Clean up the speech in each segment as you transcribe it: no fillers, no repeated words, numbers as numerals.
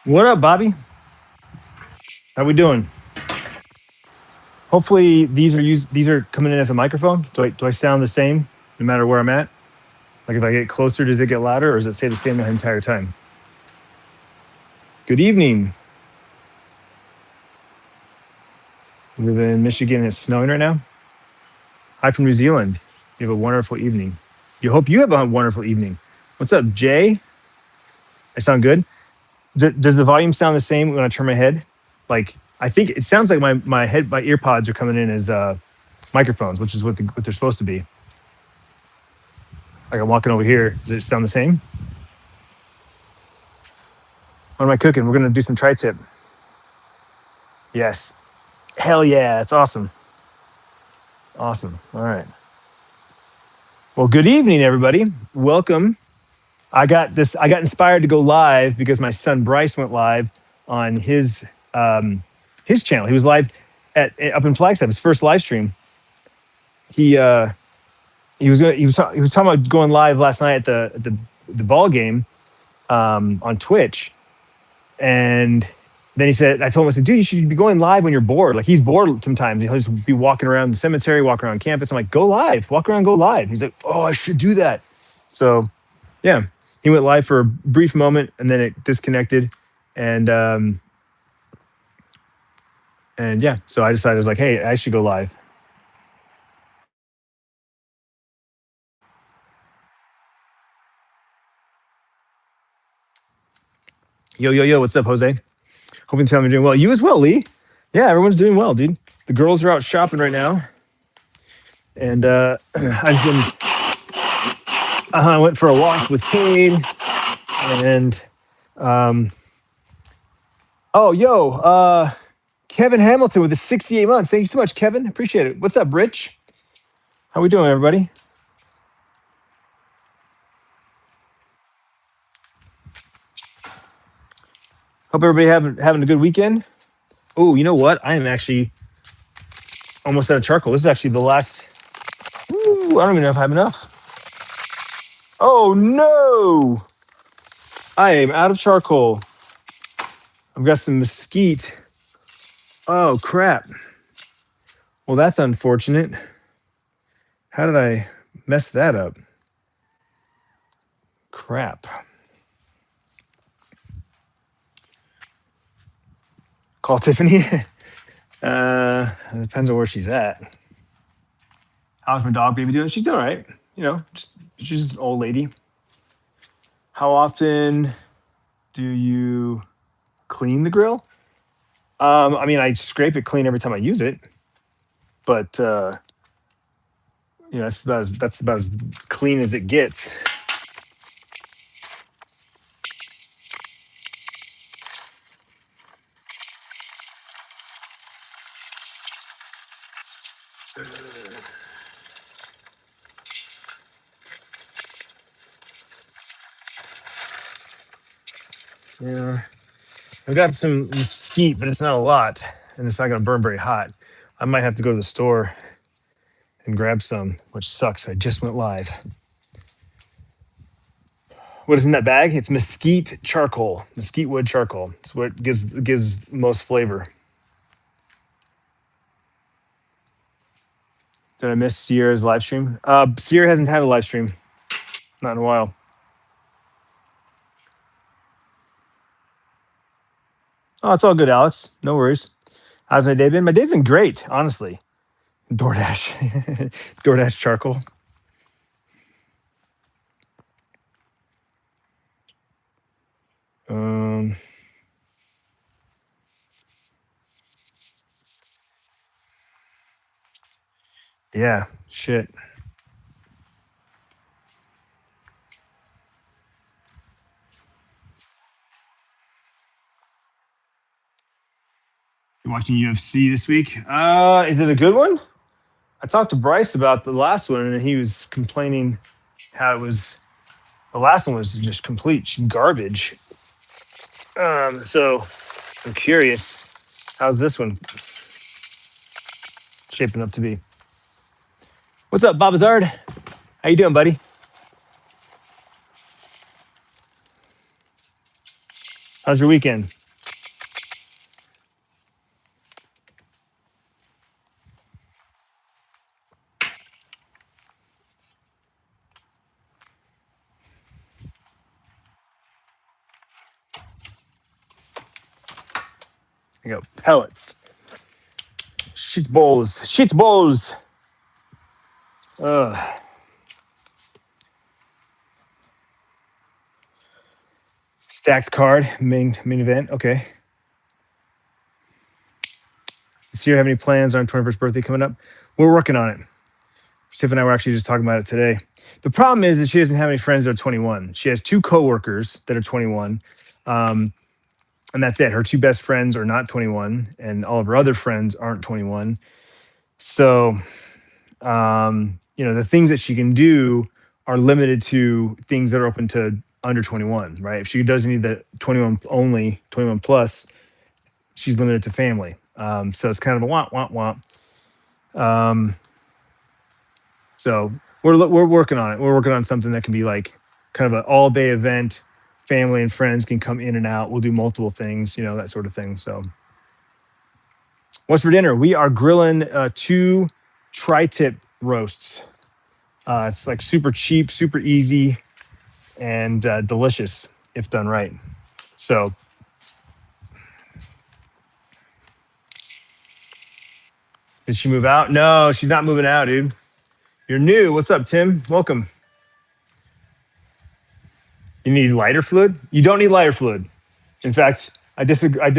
What up, Bobby? How we doing? Hopefully these are coming in as a microphone. Do I sound the same no matter where I'm at? Like if I get closer, does it get louder or does it stay the same the entire time? Good evening. We live in Michigan. It's snowing right now. Hi from New Zealand. You have a wonderful evening. You hope you have a wonderful evening. What's up, Jay? I sound good. Does the volume sound the same when I turn my head? Like I think it sounds like my ear pods are coming in as microphones, which is what they're supposed to be. Like I'm walking over here. Does it sound the same? What am I cooking? We're gonna do some tri-tip. Yes. Hell yeah. It's awesome. Awesome. All right. Well, good evening, everybody. Welcome. I got inspired to go live because my son Bryce went live on his channel. He was live at up in Flagstaff, his first live stream. He uh he was talking about going live last night at the ball game on Twitch. And then he said, I told him, I said, dude, you should be going live when you're bored. Like he's bored sometimes. He'll just be walking around the cemetery, walking around campus. I'm like, go live, walk around, go live. He's like, oh, I should do that. So yeah, he went live for a brief moment and then it disconnected. And and yeah, so I decided I was like, hey, I should go live. Yo, yo, yo, what's up, Jose? Hoping the family doing well. You as well, Lee. Yeah, everyone's doing well, dude. The girls are out shopping right now. And I've been I went for a walk with Cade, and oh, yo, Kevin Hamilton with the 68 months. Thank you so much, Kevin. Appreciate it. What's up, Rich? How we doing, everybody? Hope everybody having a good weekend. Oh, you know what? I am actually almost out of charcoal. This is actually the last. Ooh, I don't even know if I have enough. Oh no! I am out of charcoal. I've got some mesquite. Oh crap! Well, that's unfortunate. How did I mess that up? Crap. Call Tiffany. It depends on where she's at. How's my dog baby doing? She's doing all right. You know, she's just an old lady. How often do you clean the grill? I mean, I scrape it clean every time I use it, but you know, that's about as clean as it gets. Yeah, I've got some mesquite, but it's not a lot, and it's not going to burn very hot. I might have to go to the store and grab some, which sucks. I just went live. What is in that bag? It's mesquite charcoal, mesquite wood charcoal. It's what gives most flavor. Did I miss Sierra's live stream? Sierra hasn't had a live stream, not in a while. Oh, it's all good, Alex. No worries. How's my day been? My day's been great, honestly. DoorDash, DoorDash charcoal. Um, yeah, shit. You watching UFC this week? Is it a good one? I talked to Bryce about the last one, and he was complaining how it was. The last one was just complete garbage. So I'm curious, how's this one shaping up to be? What's up, Babazard? How you doing, buddy? How's your weekend? I got pellets. Shit balls. Shit balls. Stacked card. Main event. Okay. Does Sierra have any plans on her 21st birthday coming up? We're working on it. Tiff and I were actually just talking about it today. The problem is that she doesn't have any friends that are 21. She has two coworkers that are 21. And that's it. Her two best friends are not 21, and all of her other friends aren't 21. So, the things that she can do are limited to things that are open to under 21, right? If she doesn't need the 21 only, 21 plus, she's limited to family. So it's kind of a womp, womp, womp. So we're working on it. We're working on something that can be like kind of an all day event. Family and friends can come in and out. We'll do multiple things, that sort of thing. So, what's for dinner? We are grilling 2 tri-tip roasts. It's like super cheap, super easy, and delicious if done right. So, did she move out? No, she's not moving out, dude. You're new. What's up, Tim? Welcome. You need lighter fluid? You don't need lighter fluid. In fact, I disagree. I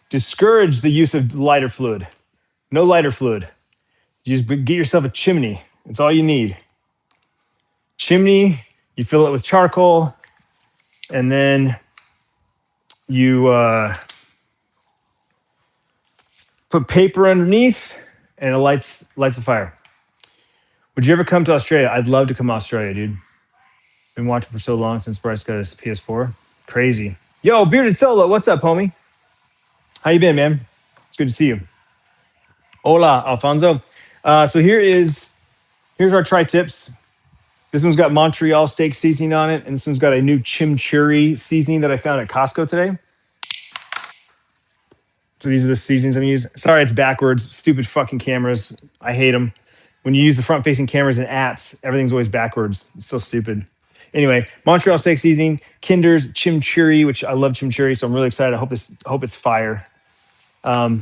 discourage the use of lighter fluid. No lighter fluid. You just get yourself a chimney. That's all you need. Chimney. You fill it with charcoal, and then you put paper underneath, and it lights a fire. Would you ever come to Australia? I'd love to come to Australia, dude. Been watching for so long since Bryce got his PS4. Crazy. Yo, Bearded Solo, what's up, homie? How you been, man? It's good to see you. Hola, Alfonso. So here's our tri-tips. This one's got Montreal steak seasoning on it, and this one's got a new chimichurri seasoning that I found at Costco today. So these are the seasonings I'm using. Sorry, it's backwards. Stupid fucking cameras. I hate them. When you use the front-facing cameras in apps, everything's always backwards. It's so stupid. Anyway, Montreal steak seasoning, Kinder's chimichurri, which I love chimichurri, so I'm really excited. I hope it's fire.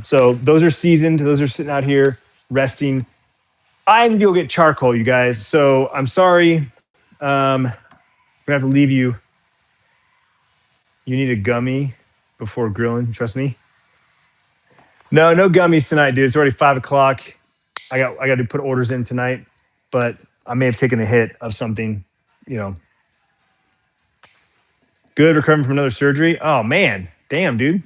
So those are seasoned. Those are sitting out here resting. I need to go get charcoal, you guys. So I'm sorry. I'm gonna have to leave you. You need a gummy before grilling. Trust me. No gummies tonight, dude. It's already 5 o'clock. I got to put orders in tonight, but I may have taken a hit of something. Good, recovering from another surgery. Oh man, damn, dude.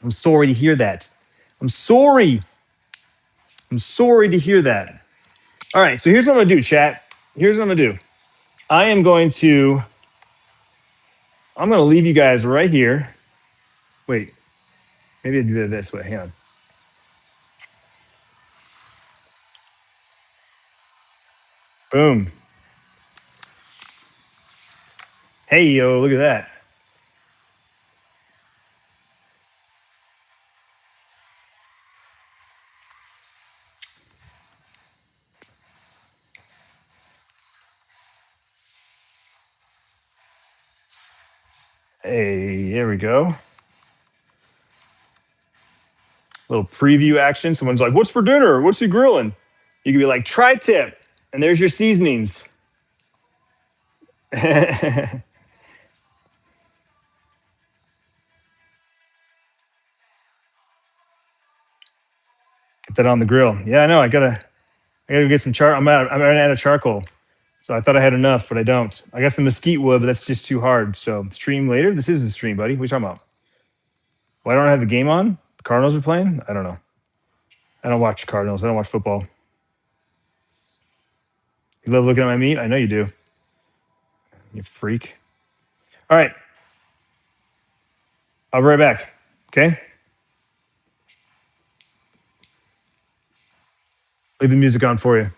I'm sorry to hear that. I'm sorry. I'm sorry to hear that. All right, so here's what I'm gonna do, chat. Here's what I'm gonna do. I'm gonna leave you guys right here. Wait, maybe I do it this way. Hang on. Boom. Hey, yo, look at that. Hey, there we go. Little preview action. Someone's like, "What's for dinner? What's he grilling?" You could be like, "Tri-tip," and there's your seasonings. Get that on the grill. Yeah, I know. I gotta get some char. I'm running out of charcoal, so I thought I had enough, but I don't. I got some mesquite wood, but that's just too hard. So stream later. This is the stream, buddy. What are you talking about? Why don't I have the game on? The Cardinals are playing. I don't know. I don't watch Cardinals. I don't watch football. You love looking at my meat. I know you do. You freak. All right. I'll be right back. Okay. Leave the music on for you.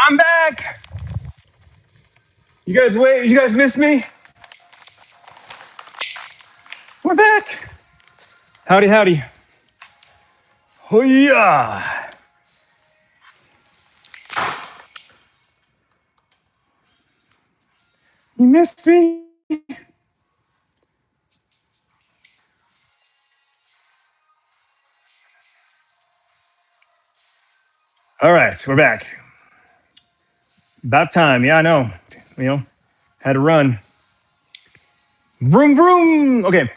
I'm back. You guys wait. You guys missed me? We're back. Howdy, howdy. Oh yeah. You missed me? All right, we're back. About time. Yeah, I know. You know, had to run. Vroom, vroom. Okay.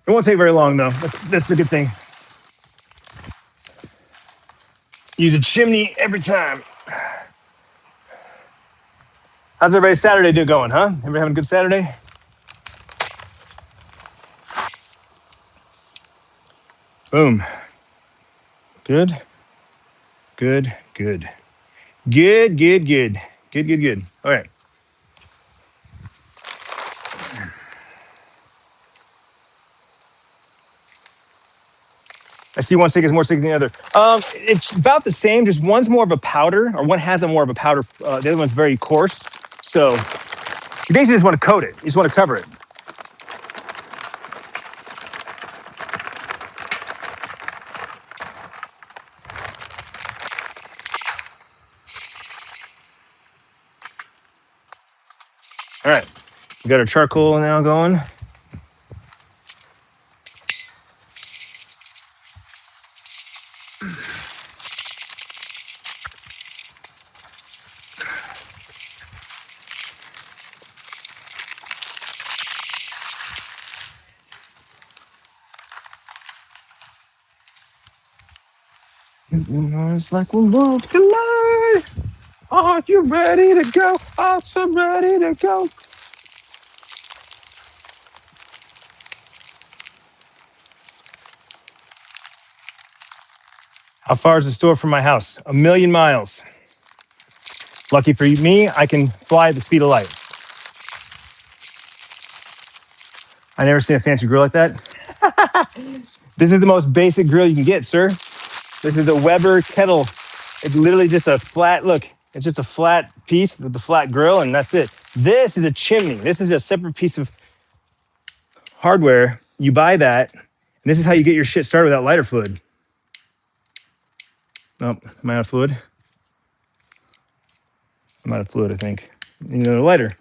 It won't take very long, though. That's the good thing. Use a chimney every time. How's everybody's Saturday going, huh? Everybody having a good Saturday? Boom. Good. Good. Good. Good. Good. Good. Good. Good. Good. All right. I see one stick is more stick than the other. It's about the same. Just one's more of a powder, or one has a more of a powder. The other one's very coarse. So you basically just want to coat it. You just want to cover it. All right. We got our charcoal now going. It's like we're going to collide. Are you ready to go? Awesome, ready to go. How far is the store from my house? 1,000,000 miles. Lucky for me, I can fly at the speed of light. I never seen a fancy grill like that. This is the most basic grill you can get, sir. This is a Weber kettle. It's literally just a flat, look, it's just a flat piece with the flat grill, and that's it. This is a chimney. This is a separate piece of hardware. You buy that, and this is how you get your shit started without lighter fluid. Oh, am I out of fluid? I'm out of fluid, I think. You know, lighter.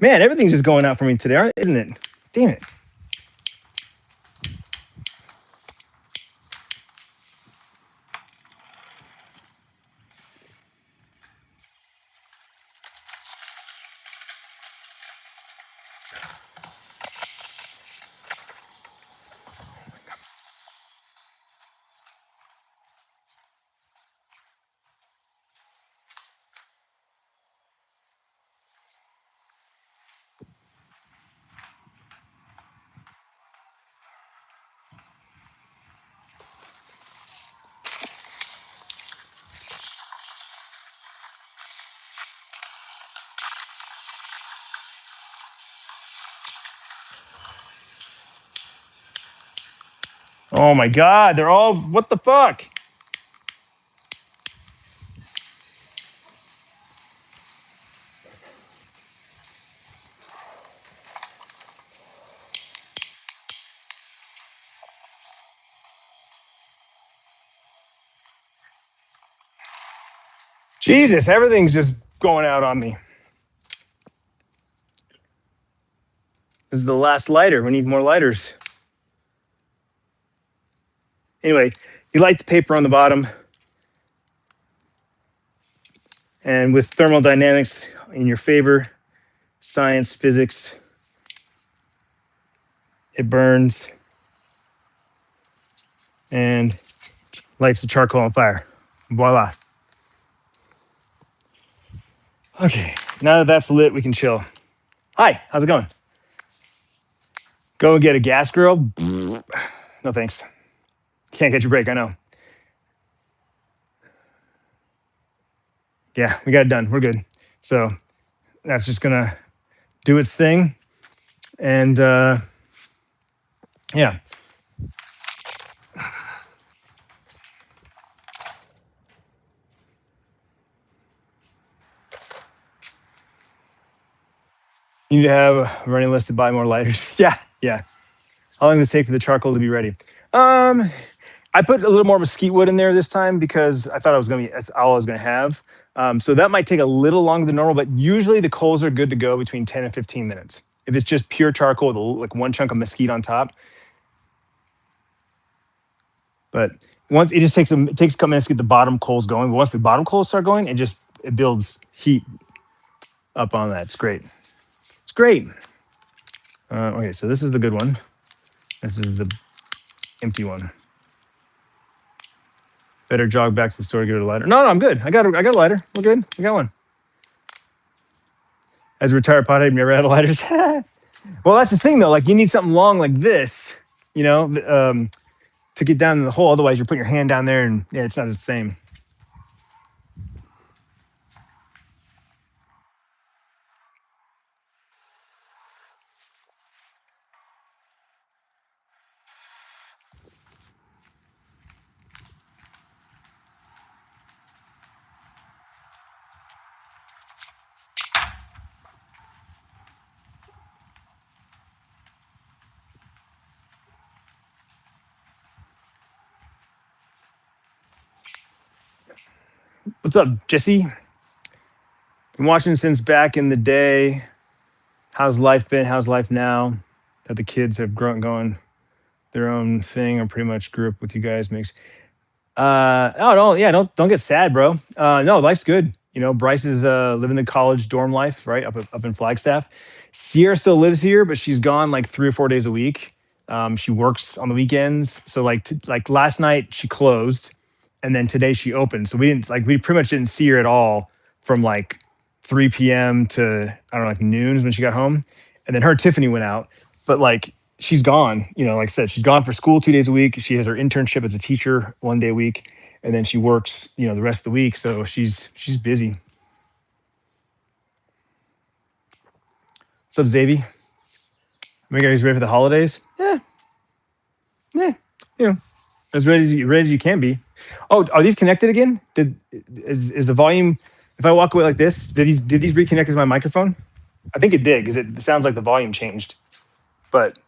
Man, everything's just going out for me today, isn't it? Damn it. Oh my God, they're all, what the fuck? Jesus, everything's just going out on me. This is the last lighter. We need more lighters. Anyway, you light the paper on the bottom, and with thermodynamics in your favor, science, physics, it burns and lights the charcoal on fire. Voila. Okay, now that that's lit, we can chill. Hi, how's it going? Go and get a gas grill? No thanks. Can't catch a break, I know. Yeah, we got it done. We're good. So that's just gonna do its thing. And yeah. You need to have a running list to buy more lighters. Yeah, yeah. How long does it take for the charcoal to be ready? Um, I put a little more mesquite wood in there this time because I thought I was gonna be that's all I was gonna have. So that might take a little longer than normal, but usually the coals are good to go between 10 and 15 minutes. If it's just pure charcoal with like one chunk of mesquite on top, but once it takes a couple minutes to get the bottom coals going. But once the bottom coals start going, it builds heat up on that. It's great. It's great. Okay, so this is the good one. This is the empty one. Better jog back to the store to get a lighter. No, I'm good. I got a lighter. We're good. We got one. As a retired pothead, I've never had a lighters. Well, that's the thing though. Like you need something long like this, you know, to get down in the hole. Otherwise, you're putting your hand down there, and yeah, it's not the same. What's up, Jesse? Been watching since back in the day. How's life been? How's life now? That the kids have grown going their own thing, or pretty much grew up with you guys. Makes oh no, yeah, don't get sad, bro. No, life's good. You know, Bryce is living the college dorm life, right up in Flagstaff. Sierra still lives here, but she's gone like 3 or 4 days a week. She works on the weekends, so like last night she closed, and then today she opened. So we pretty much didn't see her at all from like 3 p.m. to I don't know like noon is when she got home, and then her and Tiffany went out, but like she's gone. You know, like I said, she's gone for school 2 days a week. She has her internship as a teacher 1 day a week, and then she works, you know, the rest of the week. So she's busy. What's up, Xavi? Make guys ready for the holidays? Yeah, yeah. You know, as ready as you can be. Oh, are these connected again? Is the volume? If I walk away like this, did these reconnect to my microphone? I think it did because it sounds like the volume changed. But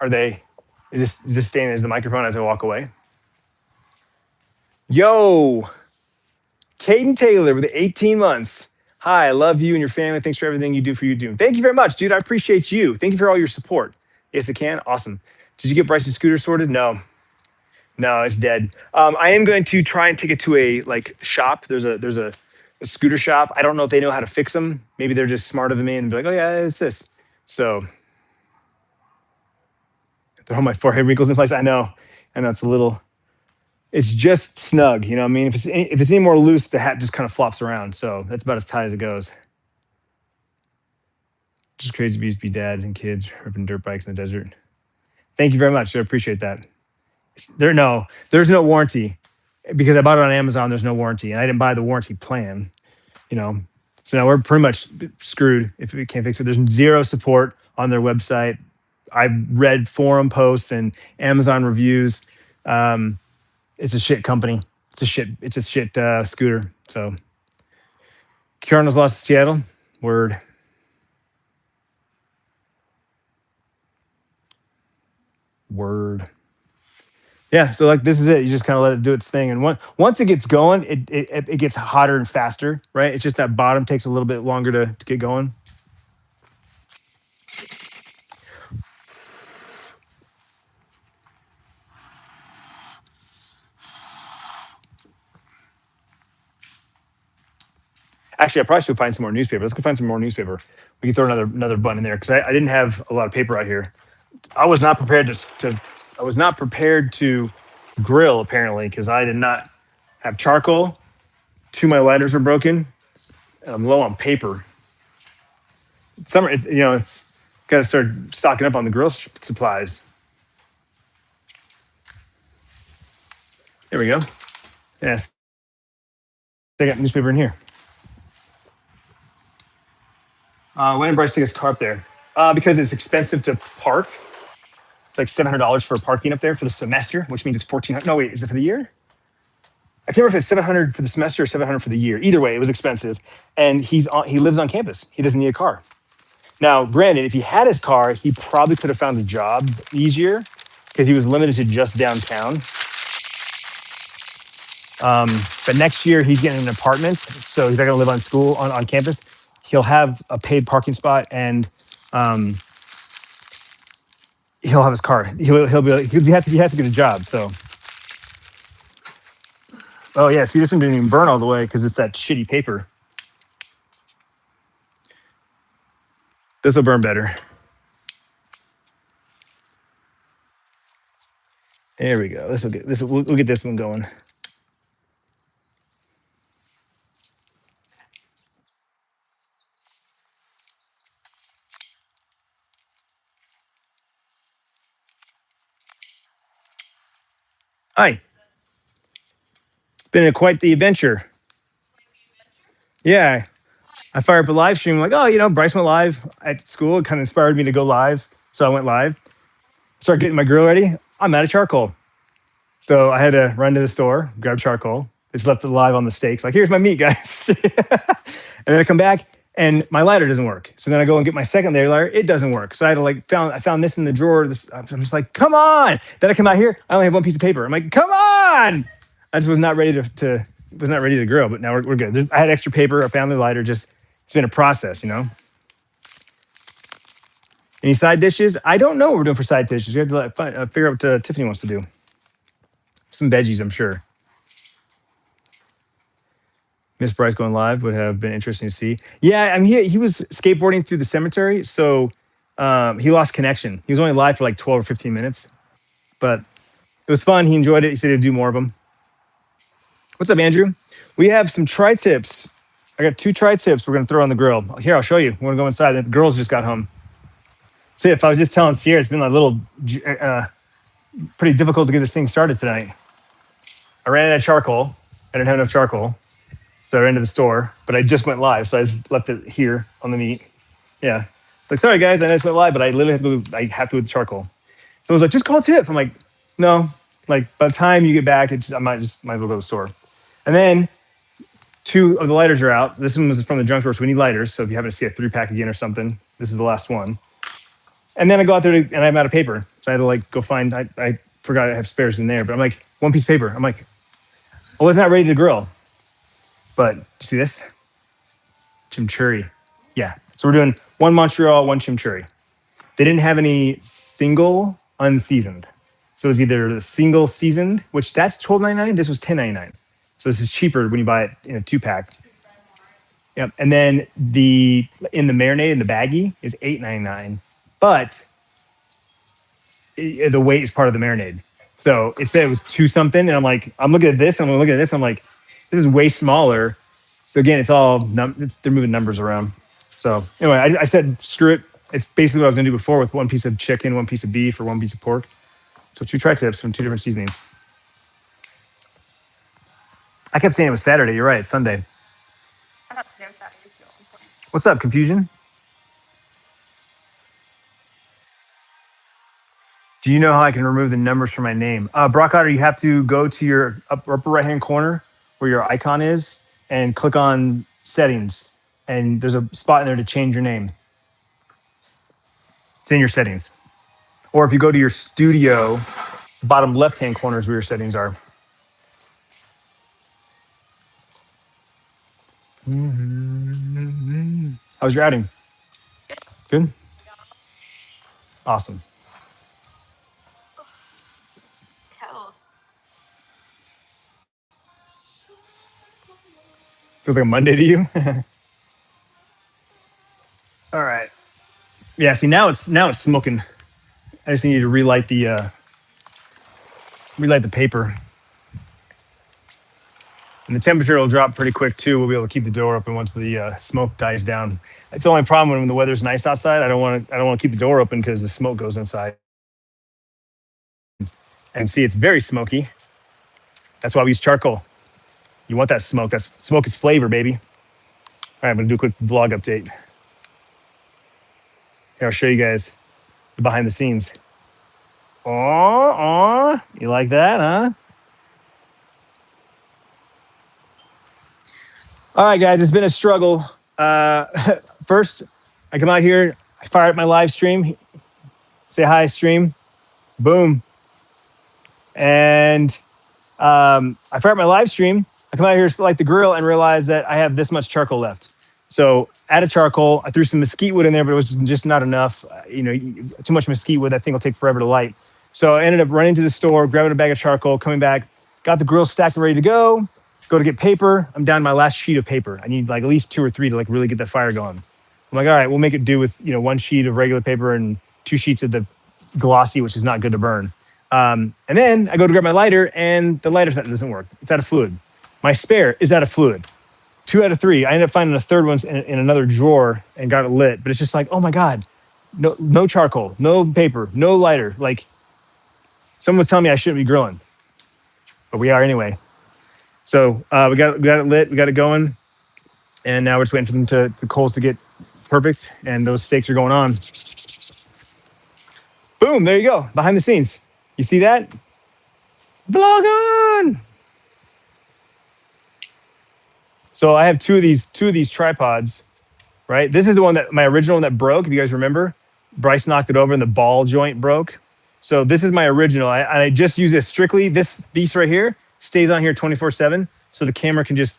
are they? Is this staying as the microphone as I walk away? Yo, Caden Taylor with 18 months. Hi, I love you and your family. Thanks for everything you do for you doing. Thank you very much, dude. I appreciate you. Thank you for all your support. Yes, I can. Awesome. Did you get Bryce's scooter sorted? No. No, it's dead. I am going to try and take it to a like shop. There's a scooter shop. I don't know if they know how to fix them. Maybe they're just smarter than me and be like, oh yeah, it's this. So throw my forehead wrinkles in place. I know it's a little. It's just snug, you know what I mean? If it's any more loose, the hat just kind of flops around. So that's about as tight as it goes. Just crazy beast be dad and kids ripping dirt bikes in the desert. Thank you very much. I appreciate that. There's no warranty because I bought it on Amazon. There's no warranty, and I didn't buy the warranty plan. You know, so now we're pretty much screwed if we can't fix it. There's zero support on their website. I've read forum posts and Amazon reviews. It's a shit company. It's a shit scooter. So Cardinals lost to Seattle. Word. Yeah, so like this is it. You just kind of let it do its thing, and once it gets going, it gets hotter and faster, right? It's just that bottom takes a little bit longer to get going. Actually, I probably should find some more newspaper. Let's go find some more newspaper. We can throw another bun in there because I didn't have a lot of paper out here. I was not prepared to grill apparently because I did not have charcoal. Two of my lighters were broken, and I'm low on paper. Summer, it's got to start stocking up on the grill supplies. There we go. Yes, they got newspaper in here. When did Bryce take his car up there? Because it's expensive to park. It's like $700 for parking up there for the semester, which means it's $1,400. No, wait, is it for the year? I can't remember if it's $700 for the semester or $700 for the year. Either way, it was expensive, and he lives on campus. He doesn't need a car. Now, granted, if he had his car, he probably could have found a job easier because he was limited to just downtown. But next year he's getting an apartment, so he's not going to live on school on campus. He'll have a paid parking spot, and um, he'll have his car. He'll be like, he has to get a job. So, oh yeah, see, this one didn't even burn all the way because it's that shitty paper. This will burn better. There we go. This will get this. We'll get this one going. Hi, it's been quite the adventure. Yeah, I fired up a live stream. Like, oh, Bryce went live at school. It kind of inspired me to go live, so I went live. Start getting my grill ready. I'm out of charcoal. So I had to run to the store, grab charcoal. Just left it live on the steaks. Like, here's my meat, guys. And then I come back and my lighter doesn't work. So then I go and get my secondary lighter. It doesn't work. So I had to I found this in the drawer. I'm just like, come on. Then I come out here. I only have one piece of paper. I'm like, come on. I just was not ready to grill, but now we're good. I had extra paper. I found the lighter. Just, it's been a process. Any side dishes? I don't know what we're doing for side dishes. We have to figure out what Tiffany wants to do. Some veggies, I'm sure. Miss Bryce going live would have been interesting to see. Yeah, I mean, he was skateboarding through the cemetery, so he lost connection. He was only live for like 12 or 15 minutes, but it was fun. He enjoyed it. He said he'd do more of them. What's up, Andrew? We have some tri-tips. I got 2 tri-tips we're going to throw on the grill. Here, I'll show you. We're going to go inside. The girls just got home. See, if I was just telling Sierra, it's been a little pretty difficult to get this thing started tonight. I ran out of charcoal. I didn't have enough charcoal. So I ran to the store, but I just went live. So I just left it here on the meat. Yeah. It's like, sorry guys, I just went live, but I literally have to with charcoal. So I was like, just call Tiff. I'm like, no. Like, by the time you get back, I might as well go to the store. And then 2 of the lighters are out. This one was from the junk drawer, so we need lighters. So if you happen to see a 3-pack again or something, this is the last one. And then I go out there and I'm out of paper. So I had to go find, I forgot I have spares in there, but I'm like, 1 piece of paper. I'm like, I was not ready to grill. But you see this? Chimichurri. Yeah. So we're doing 1 Montreal, 1 chimichurri. They didn't have any single unseasoned. So it was either the single seasoned, which that's $12.99. This was $10.99. So this is cheaper when you buy it in a 2-pack. Yep. And then in the marinade in the baggie is $8.99. But the weight is part of the marinade. So it said it was 2 something. And I'm looking at this and I'm looking at this. I'm like, this is way smaller. So again, it's all they're moving numbers around. So anyway, I said screw it. It's basically what I was gonna do before with 1 piece of chicken, 1 piece of beef, or 1 piece of pork. So 2 tri-tips from 2 different seasonings. I kept saying it was Saturday. You're right. It's Sunday. What's up, confusion? Do you know how I can remove the numbers from my name? Brock Otter, you have to go to your upper right-hand corner where your icon is and click on settings. And there's a spot in there to change your name. It's in your settings. Or if you go to your studio, bottom left-hand corner is where your settings are. How was your outing? Good? Awesome. Feels like a Monday to you? All right. Yeah, see now it's smoking. I just need to relight the paper. And the temperature will drop pretty quick too. We'll be able to keep the door open once the smoke dies down. It's the only problem when the weather's nice outside. I don't want to keep the door open because the smoke goes inside. And see, it's very smoky. That's why we use charcoal. You want that smoke. That smoke is flavor, baby. All right, I'm gonna do a quick vlog update. Here, I'll show you guys the behind the scenes. Oh, you like that, huh? All right, guys, it's been a struggle. First, I come out here. I fire up my live stream. Say hi, stream. Boom. And I fire up my live stream. I come out here to light the grill and realize that I have this much charcoal left. So add a charcoal. I threw some mesquite wood in there, but it was just not enough. Too much mesquite wood, I think will take forever to light. So I ended up running to the store, grabbing a bag of charcoal, coming back, got the grill stacked and ready to go. Go to get paper. I'm down to my last sheet of paper. I need like at least 2 or 3 to like really get the fire going. I'm like, all right, we'll make it do with 1 sheet of regular paper and 2 sheets of the glossy, which is not good to burn. And then I go to grab my lighter, and the lighter set doesn't work. It's out of fluid. My spare is out of fluid. 2 out of 3. I ended up finding a third one in another drawer and got it lit. But it's just like, oh my god, no charcoal, no paper, no lighter. Like someone was telling me I shouldn't be grilling, but we are anyway. So we got it lit, we got it going, and now we're just waiting for the coals to get perfect, and those steaks are going on. Boom! There you go, behind the scenes. You see that? Vlog on. So I have two of these tripods, right? This is the one that my original one that broke. If you guys remember, Bryce knocked it over and the ball joint broke. So this is my original. I just use this strictly. This piece right here stays on here 24/7, so the camera can just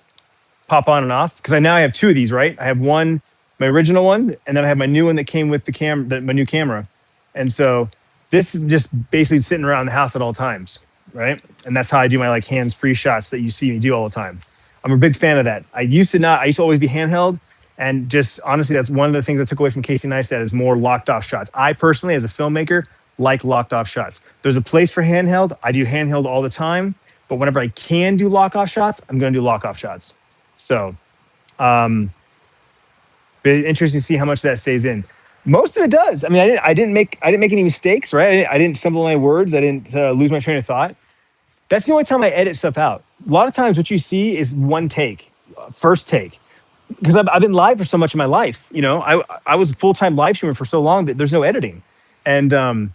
pop on and off. Because I have 2 of these, right? I have one, my original one, and then I have my new one that came with my new camera. And so this is just basically sitting around the house at all times, right? And that's how I do my like hands-free shots that you see me do all the time. I'm a big fan of that. I used to always be handheld. And just honestly, that's one of the things I took away from Casey Neistat is more locked off shots. I personally, as a filmmaker, like locked off shots. There's a place for handheld. I do handheld all the time. But whenever I can do lock off shots, I'm going to do lock off shots. So, but interesting to see how much that stays in. Most of it does. I mean, I didn't make any mistakes, right? I didn't stumble my words. I didn't lose my train of thought. That's the only time I edit stuff out. A lot of times what you see is one take, first take. Because I've been live for so much of my life. I was a full-time live streamer for so long that there's no editing. And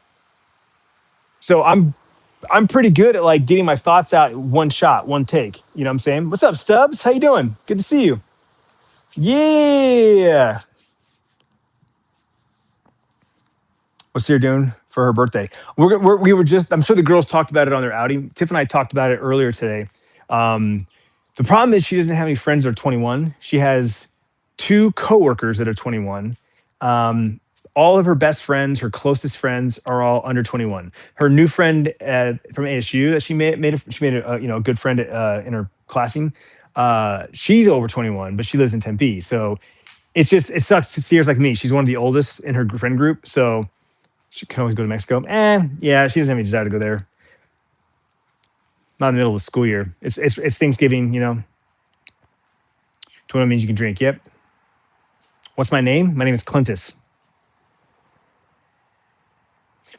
so I'm pretty good at like getting my thoughts out one shot, one take. You know what I'm saying? What's up, Stubbs? How you doing? Good to see you. Yeah. What's Sarah doing for her birthday? We were just, I'm sure the girls talked about it on their outing. Tiff and I talked about it earlier today. The problem is she doesn't have any friends that are 21. She has 2 coworkers that are 21. All of her best friends, her closest friends, are all under 21. Her new friend from ASU that she made a good friend in her classing. She's over 21, but she lives in Tempe. So it sucks to see her like me. She's one of the oldest in her friend group, so she can always go to Mexico. Yeah, she doesn't have any desire to go there. Not in the middle of the school year. It's Thanksgiving, 21 means you can drink. Yep. What's my name? My name is Clintus.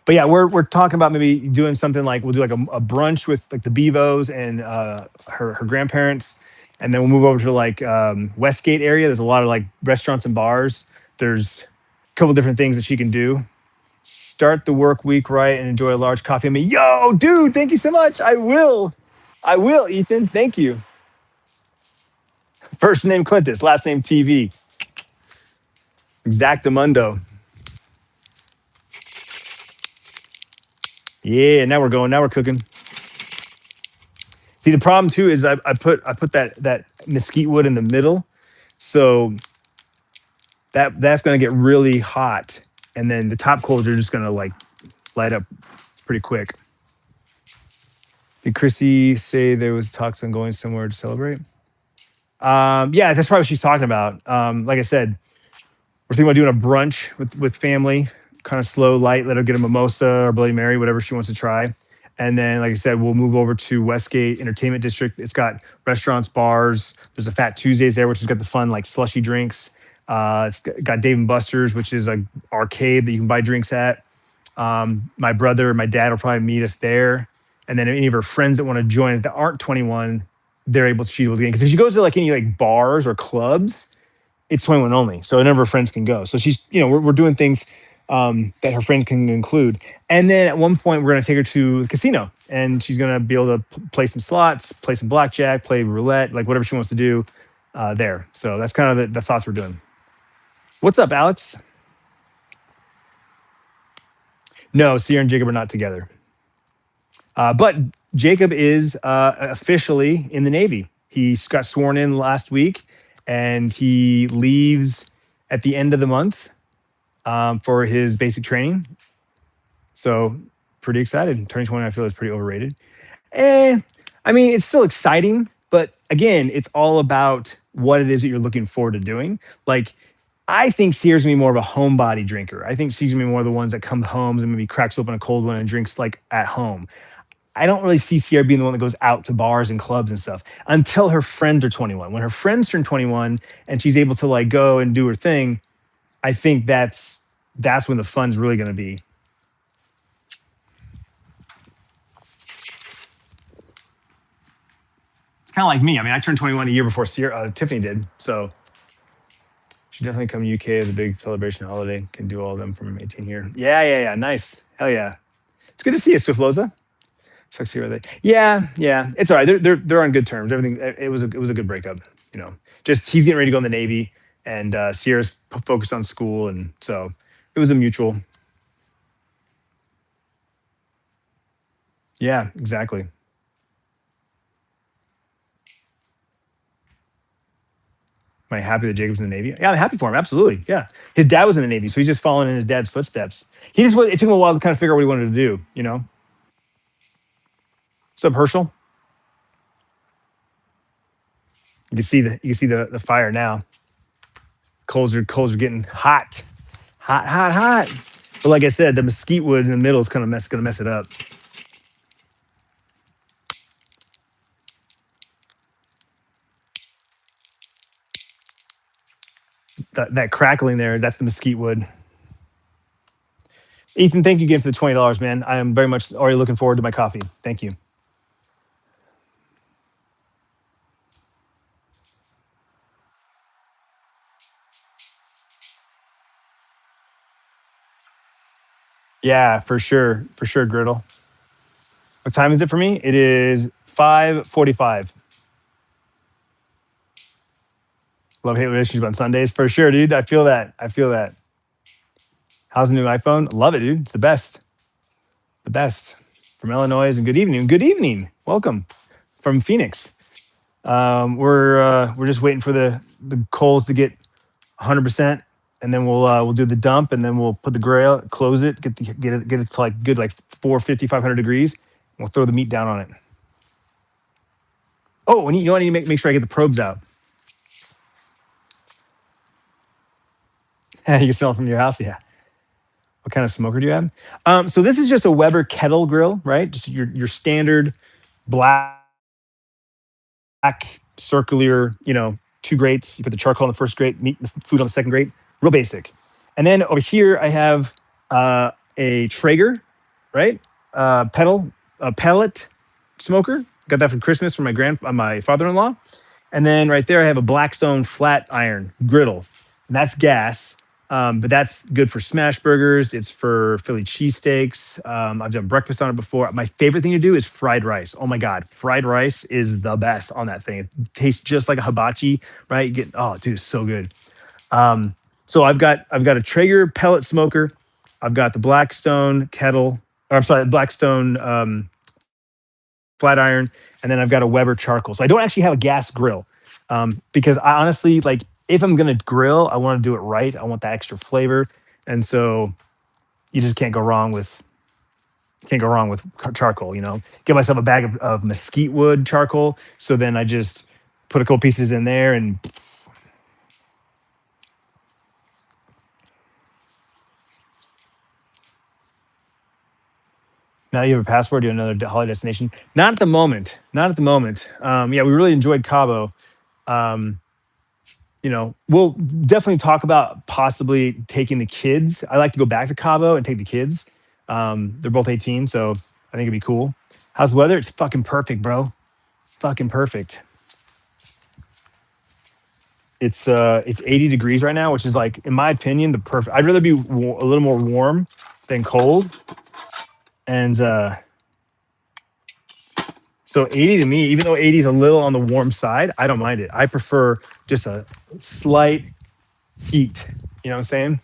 But yeah, we're talking about maybe doing something like we'll do like a brunch with like the Bevos and her grandparents, and then we'll move over to like Westgate area. There's a lot of like restaurants and bars. There's a couple different things that she can do. Start the work week right and enjoy a large coffee. I mean, yo, dude, thank you so much. I will, Ethan. Thank you. First name Clintus, last name TV. Exactamundo. Yeah, now we're going. Now we're cooking. See, the problem too is I put that mesquite wood in the middle, so that's going to get really hot, and then the top coals are just going to like light up pretty quick. Did Chrissy say there was talks on going somewhere to celebrate? Yeah, that's probably what she's talking about. Like I said, we're thinking about doing a brunch with family, kind of slow, light. Let her get a mimosa or Bloody Mary, whatever she wants to try. And then, like I said, we'll move over to Westgate Entertainment District. It's got restaurants, bars. There's a Fat Tuesdays there, which has got the fun like slushy drinks. It's got Dave and Buster's, which is an arcade that you can buy drinks at. My brother and my dad will probably meet us there. And then any of her friends that want to join us that aren't 21, they're able to get in. Because if she goes to like any like bars or clubs, it's 21 only. So none of her friends can go. So she's, we're doing things that her friends can include. And then at one point, we're going to take her to the casino. And she's going to be able to play some slots, play some blackjack, play roulette, like whatever she wants to do there. So that's kind of the thoughts we're doing. What's up, Alex? No, Sierra and Jacob are not together. But Jacob is officially in the Navy. He got sworn in last week, and he leaves at the end of the month for his basic training. So pretty excited. Turning 20, I feel is pretty overrated. Eh, I mean, it's still exciting, but again, it's all about what it is that you're looking forward to doing. Like, I think Sierra's gonna be more of a homebody drinker. I think she's gonna be more of the ones that come home and maybe cracks open a cold one and drinks like at home. I don't really see Sierra being the one that goes out to bars and clubs and stuff until her friends are 21. When her friends turn 21 and she's able to like go and do her thing, I think that's when the fun's really gonna be. It's kind of like me. I mean, I turned 21 a year before Tiffany did, so should definitely come to UK as a big celebration holiday. Can do all of them from 18 here. Yeah, yeah, yeah. Nice. Hell yeah. It's good to see you, Swiftloza. Sucks to hear that. Yeah, yeah. It's all right. They're on good terms. Everything. It was a good breakup. You know, just he's getting ready to go in the Navy, and Sierra's focused on school, and so it was a mutual. Yeah, exactly. Am I happy that Jacob's in the Navy? Yeah, I'm happy for him. Absolutely. Yeah. His dad was in the Navy, so he's just following in his dad's footsteps. It took him a while to kind of figure out what he wanted to do, you know? What's up, Herschel? You can see the fire now. Coals are getting hot. Hot, hot, hot. But like I said, the mesquite wood in the middle is kind of gonna mess it up. That crackling there, that's the mesquite wood. Ethan, thank you again for the $20, man. I am very much already looking forward to my coffee. Thank you. Yeah, for sure, Griddle. What time is it for me? It is 5:45. Love hate relationships on Sundays for sure, dude. I feel that. I feel that. How's the new iPhone? Love it, dude. It's the best. The best. From Illinois and good evening. Good evening. Welcome from Phoenix. We're just waiting for the coals to get 100%, and then we'll do the dump, and then we'll put the grill, close it, get it to like good like 450, 500 degrees. And we'll throw the meat down on it. Oh, and you know, I need to make sure I get the probes out. You can smell it from your house, yeah. What kind of smoker do you have? So this is just a Weber kettle grill, right? Just your standard black circular, two grates. You put the charcoal on the first grate, meat, the food on the second grate. Real basic. And then over here I have a Traeger, right? A pellet smoker. Got that for Christmas from my father-in-law. And then right there I have a Blackstone flat iron griddle. And that's gas. But that's good for smash burgers. It's for Philly cheesesteaks. I've done breakfast on it before. My favorite thing to do is fried rice. Oh my God. Fried rice is the best on that thing. It tastes just like a hibachi, right? Oh, dude, it's so good. So I've got a Traeger pellet smoker. I've got the Blackstone kettle, or I'm sorry, Blackstone flat iron, and then I've got a Weber charcoal. So I don't actually have a gas grill because I honestly like if I'm gonna grill, I want to do it right. I want that extra flavor, and so you just can't go wrong with charcoal. Get myself a bag of mesquite wood charcoal. So then I just put a couple pieces in there and. Now you have a passport to another holiday destination. Not at the moment. Not at the moment. Yeah, we really enjoyed Cabo. Um, we'll definitely talk about possibly taking the kids. I like to go back to Cabo and take the kids. They're both 18, so I think it'd be cool. How's the weather? It's fucking perfect, bro. It's fucking perfect. It's 80 degrees right now, which is like, in my opinion, the perfect. I'd rather be a little more warm than cold, and so 80 to me, even though 80 is a little on the warm side, I don't mind it. I prefer just a slight heat. You know what I'm saying?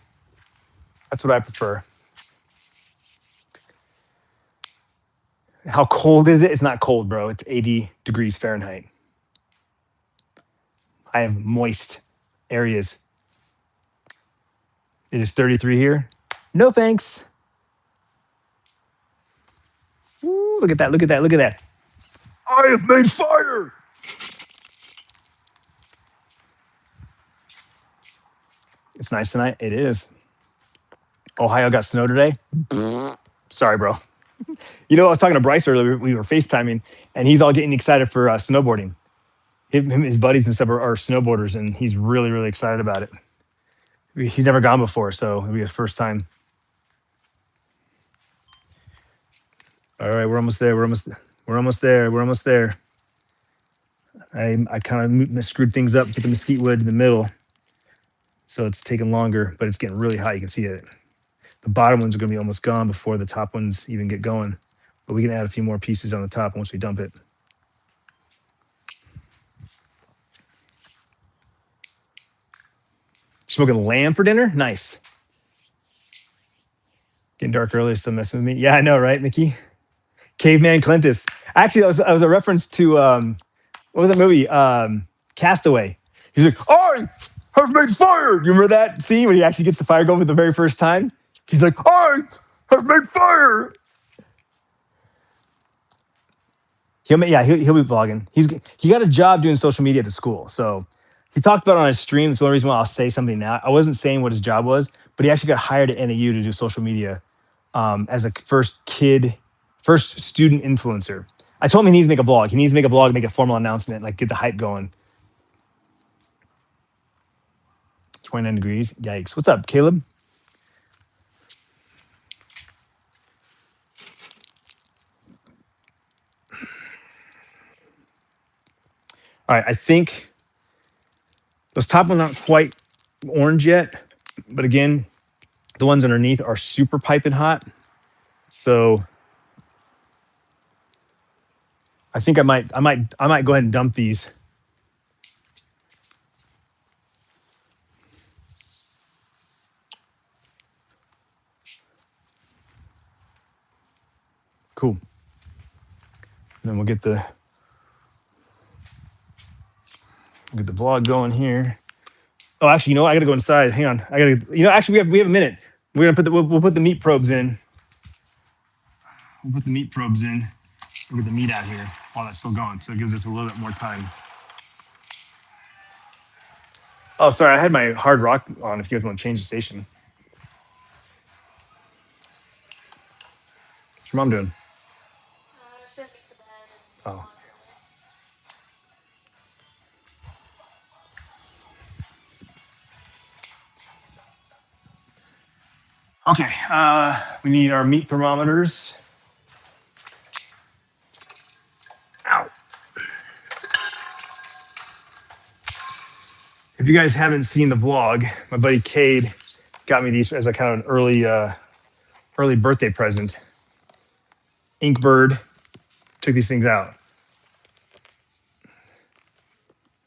That's what I prefer. How cold is it? It's not cold, bro. It's 80 degrees Fahrenheit. I have moist areas. It is 33 here. No thanks. Ooh, look at that. Look at that. Look at that. I have made fire. It's nice tonight. It is. Ohio got snow today. Sorry, bro. You know, I was talking to Bryce earlier. We were FaceTiming, and he's all getting excited for snowboarding. His buddies and stuff are snowboarders, and he's really, really excited about it. He's never gone before, so it'll be his first time. All right, we're almost there. We're almost there. We're almost there. I kind of screwed things up, put the mesquite wood in the middle, so it's taking longer, but it's getting really hot. You can see it. The bottom ones are going to be almost gone before the top ones even get going, but we can add a few more pieces on the top once we dump it. Smoking lamb for dinner? Nice. Getting dark early, still messing with me. Yeah, I know, right, Mickey? Caveman Clintus. Actually, that was a reference to what was that movie? Castaway. He's like, I have made fire. You remember that scene when he actually gets the fire going for the very first time? He's like, I have made fire. He'll be vlogging. He got a job doing social media at the school, so he talked about it on his stream. That's the only reason why I'll say something now. I wasn't saying what his job was, but he actually got hired at NAU to do social media as a first student influencer. I told him he needs to make a vlog. He needs to make a vlog, make a formal announcement, like get the hype going. 29 degrees. Yikes. What's up, Caleb? All right. I think those top ones aren't quite orange yet, but again, the ones underneath are super piping hot. So I think I might go ahead and dump these. Cool. And then we'll get the vlog going here. Oh, actually, you know what? I gotta go inside. Hang on. Actually, we have a minute. We're gonna we'll put the meat probes in. We'll put the meat probes in. We'll get the meat out here while that's still going. So it gives us a little bit more time. Oh, sorry. I had my hard rock on if you guys want to change the station. What's your mom doing? Oh. Okay. We need our meat thermometers. Ow. If you guys haven't seen the vlog, my buddy Cade got me these as a kind of an early birthday present. Inkbird took these things out.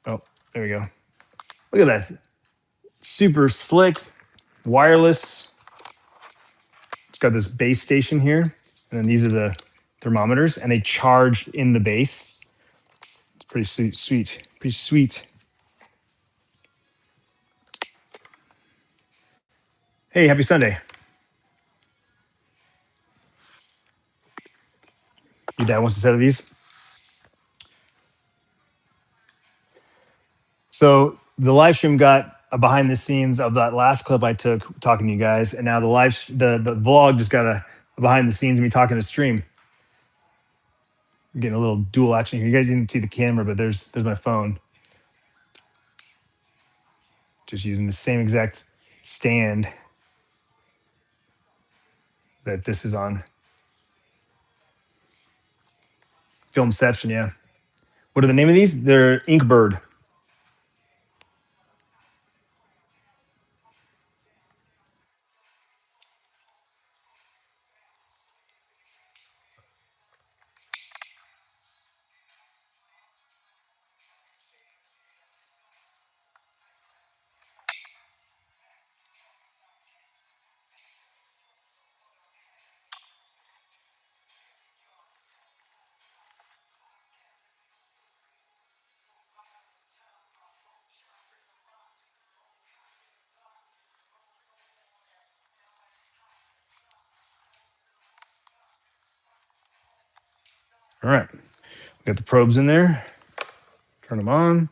Oh, there we go. Look at that. Super slick, wireless. It's got this base station here, and then these are the thermometers, and they charge in the base. It's pretty sweet. Pretty sweet. Hey, happy Sunday. Your dad wants a set of these? So the live stream got a behind the scenes of that last clip I took talking to you guys, and now the vlog just got a behind the scenes of me talking to stream. I'm getting a little dual action here. You guys didn't see the camera, but there's my phone. Just using the same exact stand that this is on. Filmception, yeah. What are the name of these? They're Inkbird. All right. Got the probes in there. Turn them on.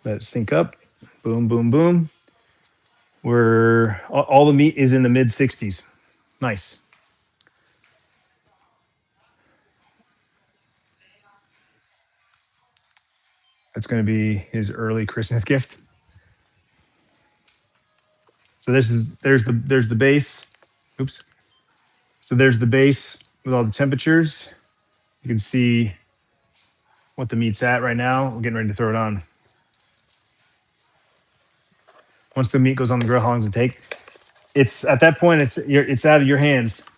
Let it sync up. Boom, boom, boom. All the meat is in the mid 60s. Nice. That's going to be his early Christmas gift. So there's the base. Oops. So there's the base with all the temperatures. You can see what the meat's at right now. We're getting ready to throw it on. Once the meat goes on the grill, how long does it take? It's at that point, it's out of your hands.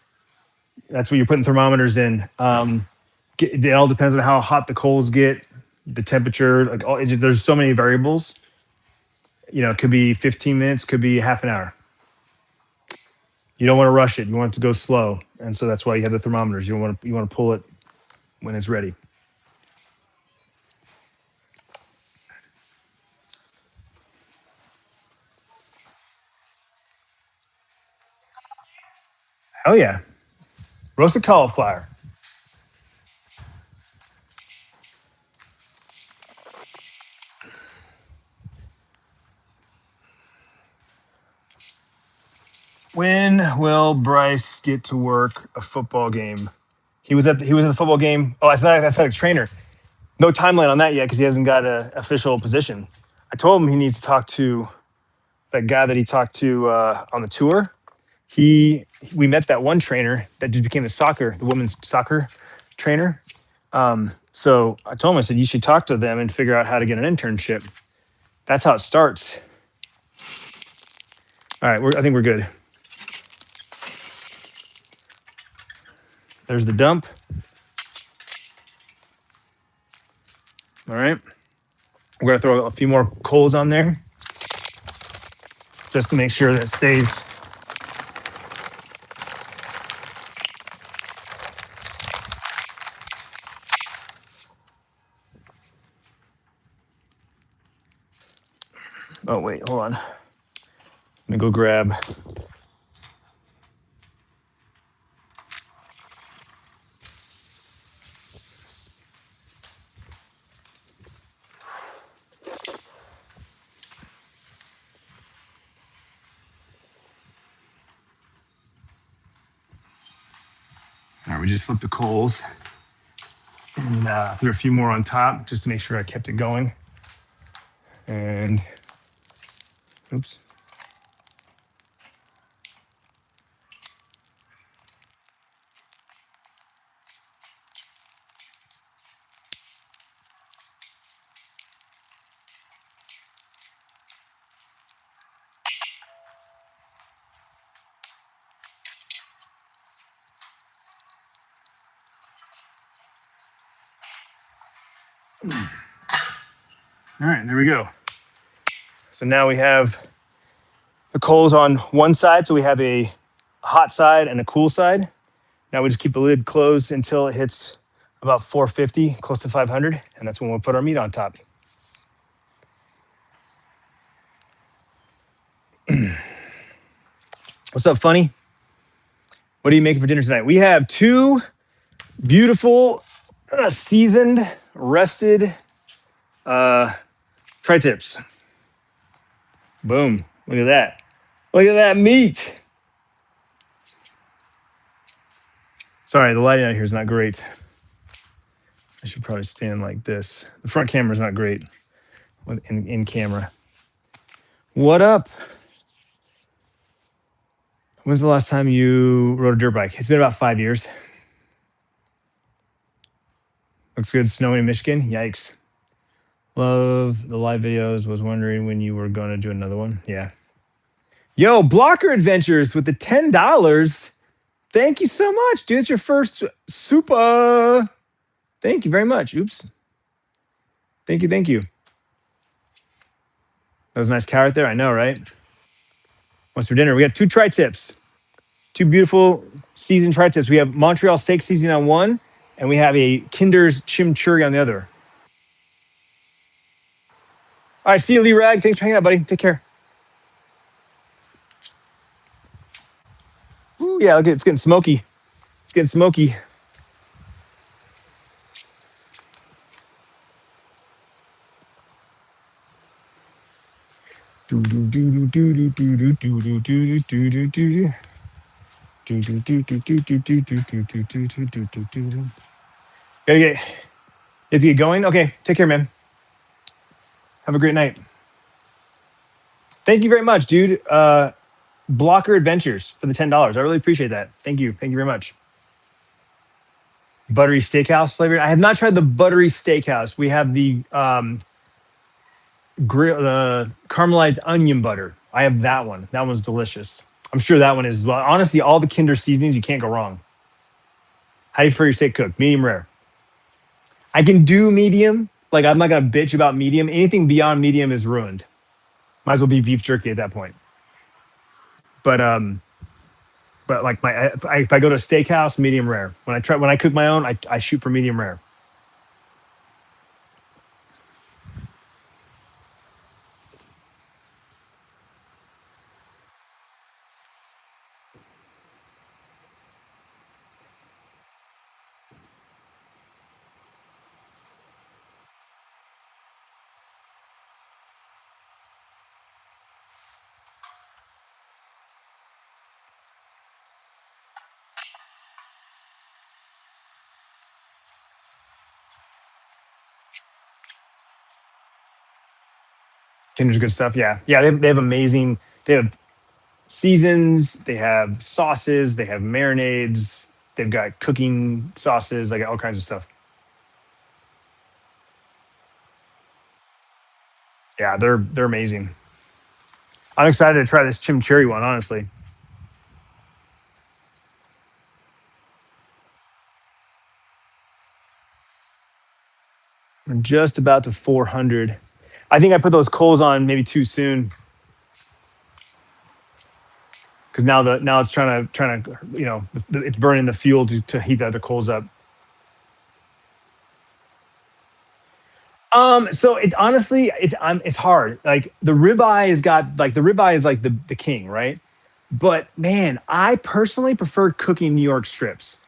That's what you're putting thermometers in. It all depends on how hot the coals get, the temperature. There's so many variables. It could be 15 minutes, could be half an hour. You don't want to rush it. You want it to go slow, and so that's why you have the thermometers. You want to pull it when it's ready. Hell yeah, roasted cauliflower. When will Bryce get to work a football game? He was at the football game. Oh, I thought athletic trainer. No timeline on that yet because he hasn't got an official position. I told him he needs to talk to that guy that he talked to on the tour. We met that one trainer that just became the women's soccer trainer. So I told him, I said, you should talk to them and figure out how to get an internship. That's how it starts. All right, I think we're good. There's the dump. All right. We're going to throw a few more coals on there just to make sure that it stays. Oh, wait, hold on. Let me go grab. All right, we just flipped the coals and threw a few more on top just to make sure I kept it going. And oops. All right, there we go. So now we have the coals on one side. So we have a hot side and a cool side. Now we just keep the lid closed until it hits about 450, close to 500. And that's when we'll put our meat on top. What's up, funny? What are you making for dinner tonight? We have two beautiful, seasoned, rested tri-tips. Boom. Look at that. Look at that meat. Sorry, the lighting out here is not great. I should probably stand like this. The front camera is not great in camera. What up? When's the last time you rode a dirt bike? It's been about 5 years. Looks good. Snowing in Michigan. Yikes. Love the live videos. Was wondering when you were going to do another one. Yeah. Yo, Blocker Adventures with the $10. Thank you so much, dude. It's your first super. Thank you very much. Oops. Thank you. Thank you. That was a nice cow right there. I know, right? What's for dinner? We got two tri-tips. Two beautiful seasoned tri-tips. We have Montreal steak seasoning on one, and we have a Kinder's chimichurri on the other. All right, see you, Lee Rag. Thanks for hanging out, buddy. Take care. Yeah, look, it's getting smoky. It's getting smoky. Let's get going. Okay, take care, man. Have a great night. Thank you very much, dude. Blocker Adventures for the $10. I really appreciate that. Thank you. Thank you very much. Buttery steakhouse flavor. I have not tried the buttery steakhouse. We have the caramelized onion butter. I have that one. That one's delicious. I'm sure that one is as well. Honestly, all the Kinder seasonings, you can't go wrong. How do you prefer your steak cooked? Medium rare. I can do medium. Like I'm not gonna bitch about medium. Anything beyond medium is ruined. Might as well be beef jerky at that point. But like if I go to a steakhouse, medium rare. When I cook my own, I shoot for medium rare. Kinder's good stuff. Yeah, yeah. They have amazing. They have seasons. They have sauces. They have marinades. They've got cooking sauces. They got all kinds of stuff. Yeah, they're amazing. I'm excited to try this chimichurri one. Honestly, I'm just about to 400. I think I put those coals on maybe too soon because now it's trying to it's burning the fuel to heat the other coals up. So it honestly, it's hard. Like the ribeye has got like the ribeye is like the king, right? But man, I personally prefer cooking New York strips.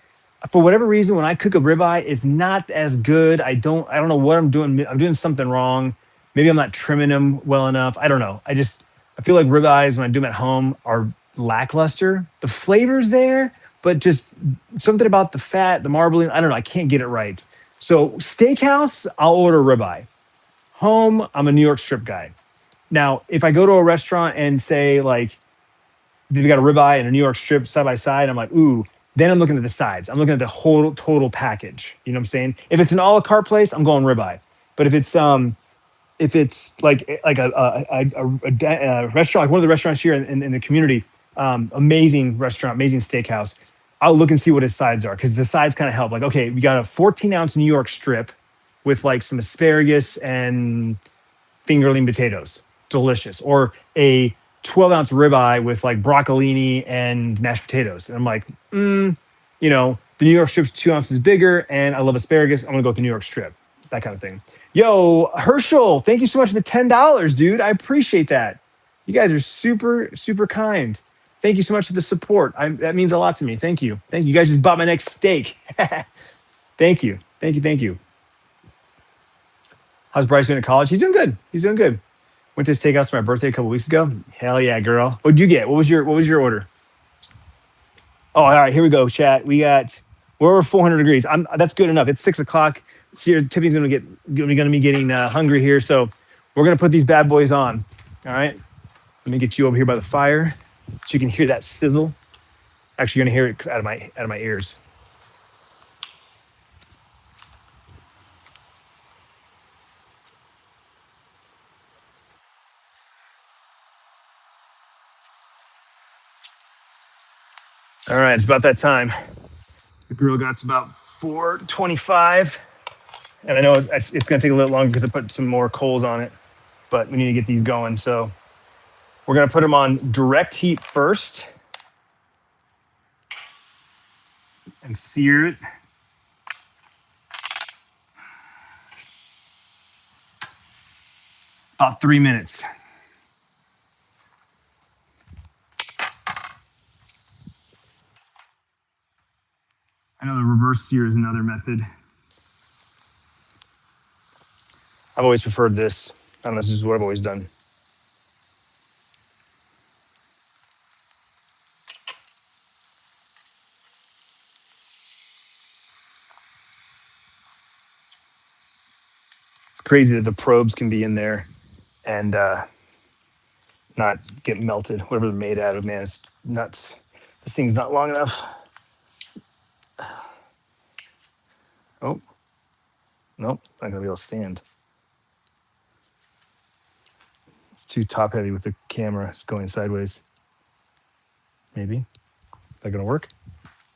For whatever reason, when I cook a ribeye, it's not as good. I don't know what I'm doing. I'm doing something wrong. Maybe I'm not trimming them well enough. I don't know. I feel like ribeyes when I do them at home are lackluster. The flavor's there, but just something about the fat, the marbling. I don't know. I can't get it right. So steakhouse, I'll order ribeye. Home, I'm a New York strip guy. Now, if I go to a restaurant and say like they've got a ribeye and a New York strip side by side, I'm like, ooh. Then I'm looking at the sides. I'm looking at the whole total package. You know what I'm saying? If it's an a la carte place, I'm going ribeye. But if it's like a restaurant, like one of the restaurants here in the community, amazing restaurant, amazing steakhouse. I'll look and see what his sides are because the sides kind of help. Like, okay, we got a 14-ounce New York strip with like some asparagus and fingerling potatoes, delicious. Or a 12-ounce ribeye with like broccolini and mashed potatoes. And I'm like, the New York strip's 2 ounces bigger, and I love asparagus. I'm gonna go with the New York strip, that kind of thing. Yo, Herschel, thank you so much for the $10, dude. I appreciate that. You guys are super, super kind. Thank you so much for the support. That means a lot to me. Thank you. Thank you. You guys just bought my next steak. Thank you. Thank you. Thank you. How's Bryce doing at college? He's doing good. He's doing good. Went to his steakhouse for my birthday a couple weeks ago. Hell yeah, girl. What'd you get? What was your order? Oh, all right. Here we go, chat. We're over 400 degrees. That's good enough. It's 6 o'clock. So Tiffany's gonna be getting hungry here. So we're gonna put these bad boys on. All right. Let me get you over here by the fire, so you can hear that sizzle. Actually, you're gonna hear it out of my ears. All right. It's about that time. The grill got to about 425, and I know it's gonna take a little longer because I put some more coals on it, but we need to get these going. So we're gonna put them on direct heat first and sear it. About 3 minutes. reverse sear is another method. I've always preferred this. I don't know, this is what I've always done. It's crazy that the probes can be in there and not get melted, whatever they're made out of, man. It's nuts. This thing's not long enough. Oh, nope, not gonna be able to stand. It's too top heavy with the camera. It's going sideways. Maybe. Is that gonna work?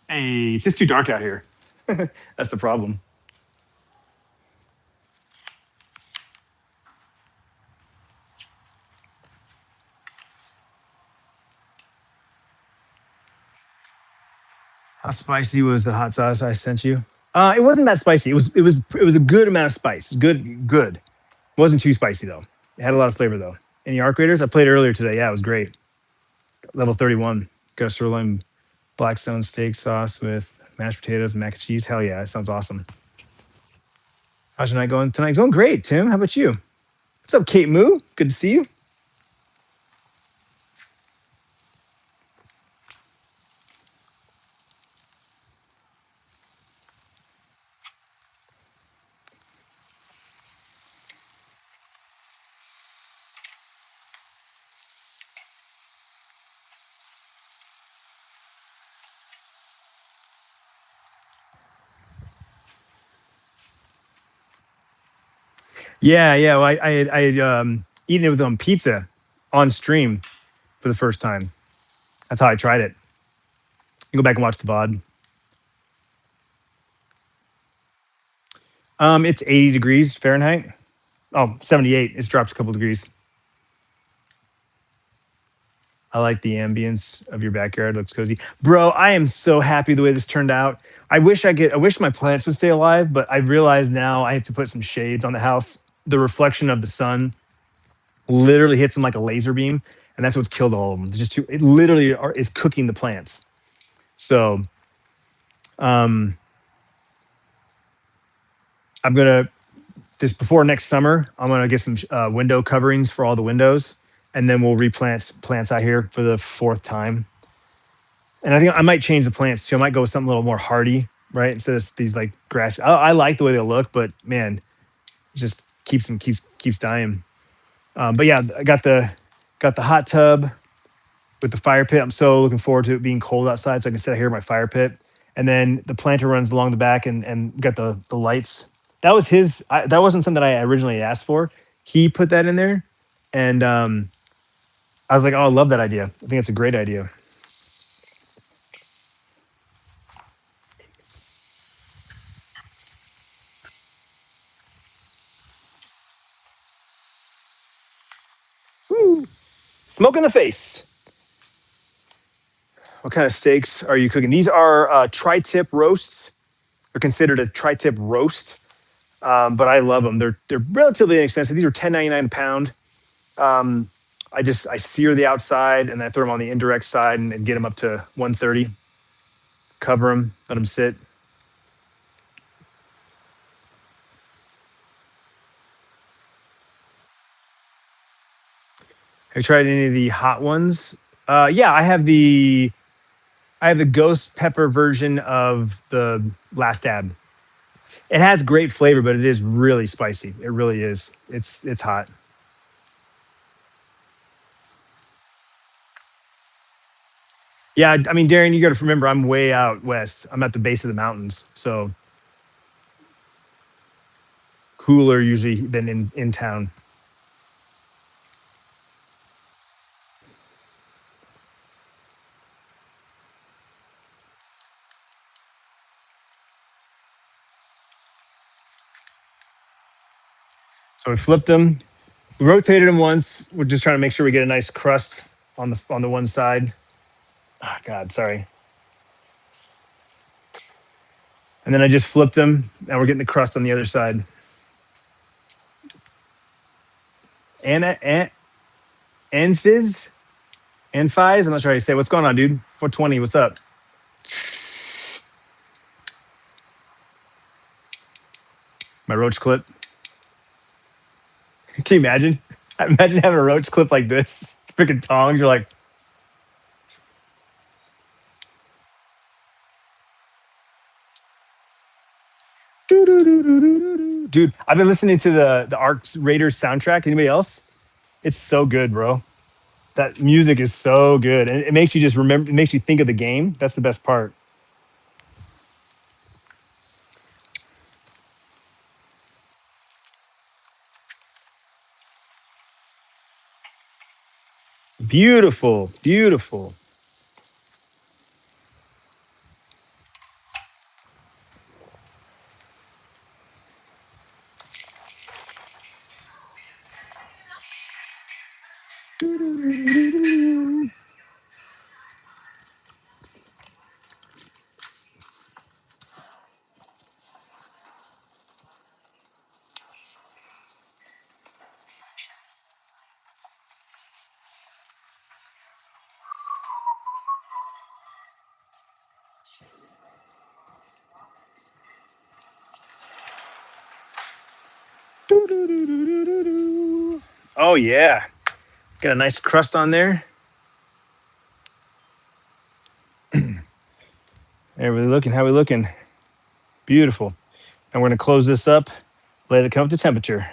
Hey, it's just too dark out here. That's the problem. How spicy was the hot sauce I sent you? It wasn't that spicy. It was a good amount of spice. Good. It wasn't too spicy though. It had a lot of flavor though. Any arc raiders? I played earlier today. Yeah, it was great. Level 31. Got a sirloin blackstone steak sauce with mashed potatoes and mac and cheese. Hell yeah, that sounds awesome. How's your night going tonight? It's going great, Tim. How about you? What's up, Kate Moo? Good to see you. Yeah. Well, I had eaten it with pizza on stream for the first time. That's how I tried it. You go back and watch the VOD. It's 80 degrees Fahrenheit. Oh, 78. It's dropped a couple degrees. I like the ambience of your backyard. Looks cozy. Bro, I am so happy the way this turned out. I wish my plants would stay alive, but I realize now I have to put some shades on the house. The reflection of the sun literally hits them like a laser beam, and that's what's killed all of them. It's just it literally is cooking the plants. So, I'm gonna before next summer. I'm gonna get some window coverings for all the windows, and then we'll replant plants out here for the fourth time. And I think I might change the plants too. I might go with something a little more hardy, right? Instead of these like grass. I like the way they look, but man, it just keeps dying. But yeah, I got the hot tub with the fire pit. I'm so looking forward to it being cold outside, so I can sit out here in my fire pit. And then the planter runs along the back, and got the lights. That was that wasn't something that I originally asked for. He put that in there, and I was like, oh, I love that idea. I think it's a great idea. Woo. Smoke in the face. What kind of steaks are you cooking? These are tri-tip roasts. They're considered a tri-tip roast, but I love them. They're relatively inexpensive. These are $10.99 a pound. Um, I sear the outside and I throw them on the indirect side and get them up to 130. Cover them, let them sit. Have you tried any of the hot ones? Yeah, I have the ghost pepper version of the last dab. It has great flavor, but it is really spicy. It really is. It's hot. Yeah, I mean, Darren, you got to remember, I'm way out west. I'm at the base of the mountains, so cooler usually than in town. So we flipped them, we rotated them once. We're just trying to make sure we get a nice crust on the one side. Oh, God, sorry. And then I just flipped them, and we're getting the crust on the other side. And fizz and Fies. I'm not sure how you say. What's going on, dude? 420. What's up? My roach clip. Can you imagine? Imagine having a roach clip like this. Freaking tongs. You're like, dude. I've been listening to the Ark Raiders soundtrack. Anybody else? It's so good, bro. That music is so good, and it makes you just remember. It makes you think of the game. That's the best part. Beautiful, beautiful. Oh yeah, got a nice crust on there. There we looking. How we looking? Beautiful. And we're gonna close this up. Let it come up to temperature.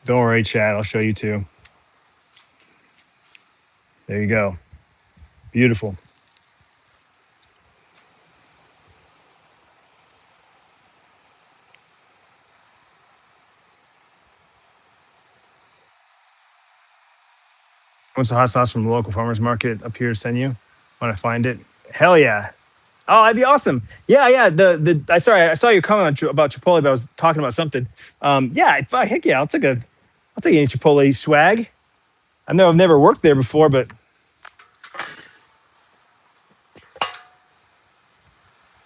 Don't worry, Chad. I'll show you too. There you go. Beautiful. What's the hot sauce from the local farmers market up here to send you when I find it? Hell yeah. Oh, that'd be awesome. Yeah, yeah. I sorry, I saw your comment about Chipotle, but I was talking about something. Yeah, heck yeah, I'll take any Chipotle swag. I know I've never worked there before, but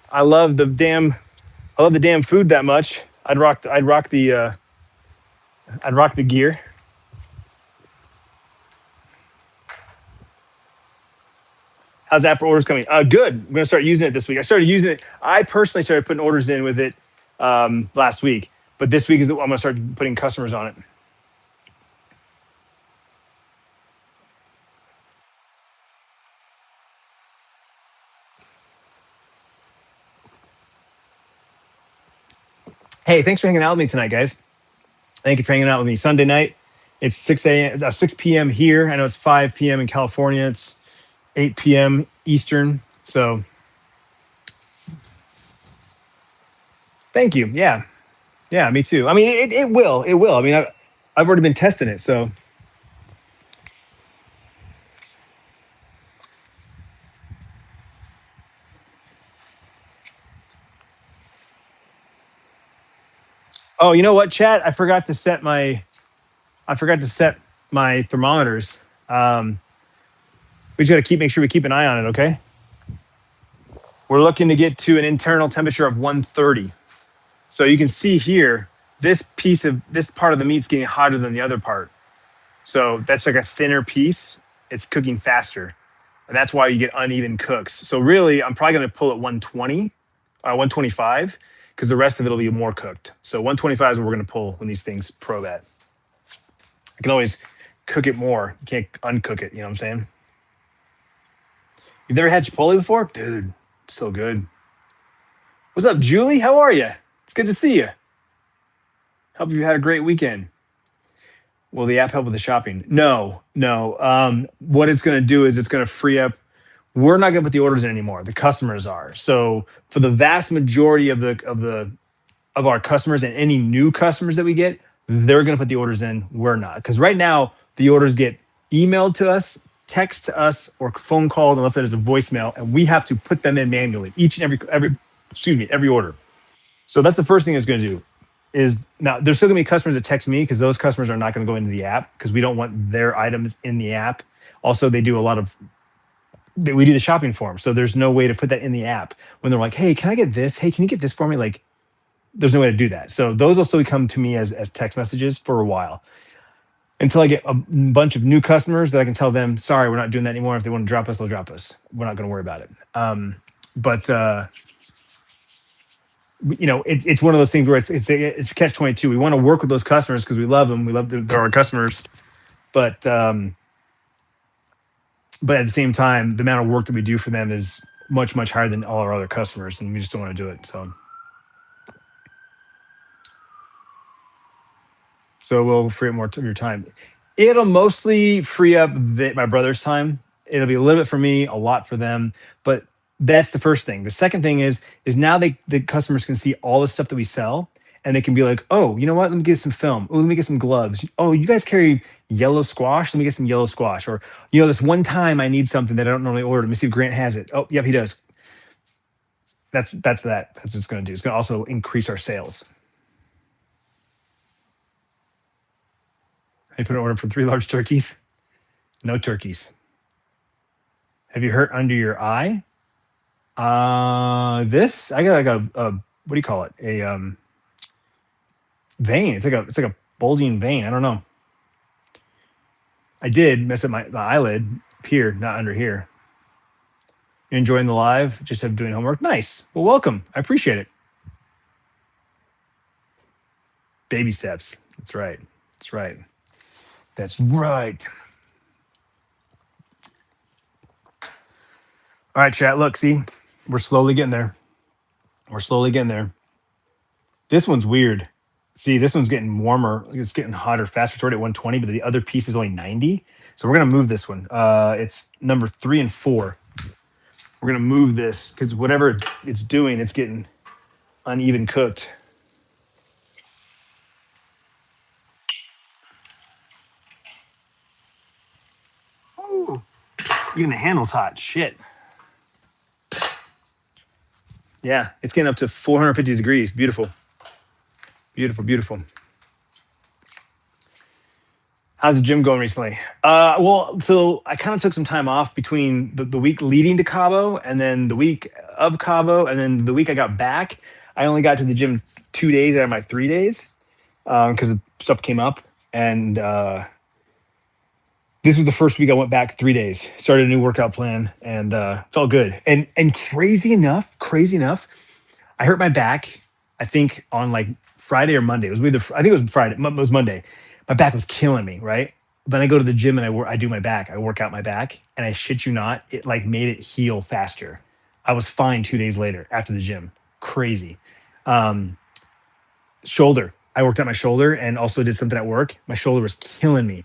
I love the damn food that much. I'd rock the gear. How's app for orders coming? Good. I'm gonna start using it this week. I started using it. I personally started putting orders in with it last week, but this week I'm gonna start putting customers on it. Hey, thanks for hanging out with me tonight, guys. Thank you for hanging out with me. Sunday night, it's 6 a.m. 6 p.m. here. I know it's 5 p.m. in California. It's 8 p.m. Eastern. So thank you. Yeah, yeah, me too. I mean, it will. It will. I mean, I've already been testing it. So oh, you know what, chat? I forgot to set my thermometers. We just got to make sure we keep an eye on it. Okay. We're looking to get to an internal temperature of 130. So you can see here, this part of the meat's getting hotter than the other part. So that's like a thinner piece. It's cooking faster. And that's why you get uneven cooks. So really, I'm probably going to pull at 120, 125, because the rest of it will be more cooked. So 125 is what we're going to pull when these things probe at. I can always cook it more. You can't uncook it. You know what I'm saying? You've never had Chipotle before? Dude, it's so good. What's up, Julie? How are you? It's good to see you. Hope you had a great weekend. Will the app help with the shopping? No, no. What it's going to do is it's going to free up. We're not going to put the orders in anymore. The customers are. So for the vast majority of our customers and any new customers that we get, they're going to put the orders in. We're not, because right now the orders get emailed to us, text to us, or phone called and left as a voicemail, and we have to put them in manually each and every order. So that's the first thing it's going to do. Is now there's still gonna be customers that text me because those customers are not going to go into the app because we don't want their items in the app. Also, we do the shopping for them, so there's no way to put that in the app when they're like, "Hey, can I get this? Hey, can you get this for me?" Like, there's no way to do that. So those will still come to me as text messages for a while. until I get a bunch of new customers that I can tell them, sorry, we're not doing that anymore. If they want to drop us, they'll drop us. We're not going to worry about it. But it's one of those things where it's catch 22. We want to work with those customers because we love them. We love they're our customers, but at the same time, the amount of work that we do for them is much, much higher than all our other customers, and we just don't want to do it. So we'll free up more of your time. It'll mostly free up my brother's time. It'll be a little bit for me, a lot for them, but that's the first thing. The second thing is now the customers can see all the stuff that we sell, and they can be like, oh, you know what? Let me get some film. Oh, let me get some gloves. Oh, you guys carry yellow squash? Let me get some yellow squash. Or this one time I need something that I don't normally order. Let me see if Grant has it. Oh, yep, he does. That's that. That's what it's going to do. It's going to also increase our sales. I put an order for 3 large turkeys. No turkeys. Have you hurt under your eye? This I got like a what do you call it? A vein. It's like a bulging vein. I don't know. I did mess up my eyelid up here, not under here. You enjoying the live? Just have doing homework. Nice. Well, welcome. I appreciate it. Baby steps. That's right. That's right. That's right. All right, chat. Look, see, we're slowly getting there. We're slowly getting there. This one's weird. See, this one's getting warmer. It's getting hotter faster. It's already at 120, but the other piece is only 90. So we're gonna move this one. It's number 3 and 4. We're gonna move this because whatever it's doing, it's getting uneven cooked. Ooh, even the handle's hot. Shit. Yeah, it's getting up to 450 degrees. Beautiful. Beautiful, beautiful. How's the gym going recently? Well, so I kind of took some time off between the week leading to Cabo and then the week of Cabo and then the week I got back. I only got to the gym 2 days out of my 3 days because stuff came up. And this was the first week I went back 3 days, started a new workout plan, and felt good. And crazy enough, I hurt my back. I think on like Friday or Monday. It was either I think it was Friday. It was Monday. My back was killing me. Right. Then I go to the gym and I do my back. I work out my back, and I shit you not, it like made it heal faster. I was fine 2 days later after the gym. Crazy. Shoulder. I worked out my shoulder and also did something at work. My shoulder was killing me.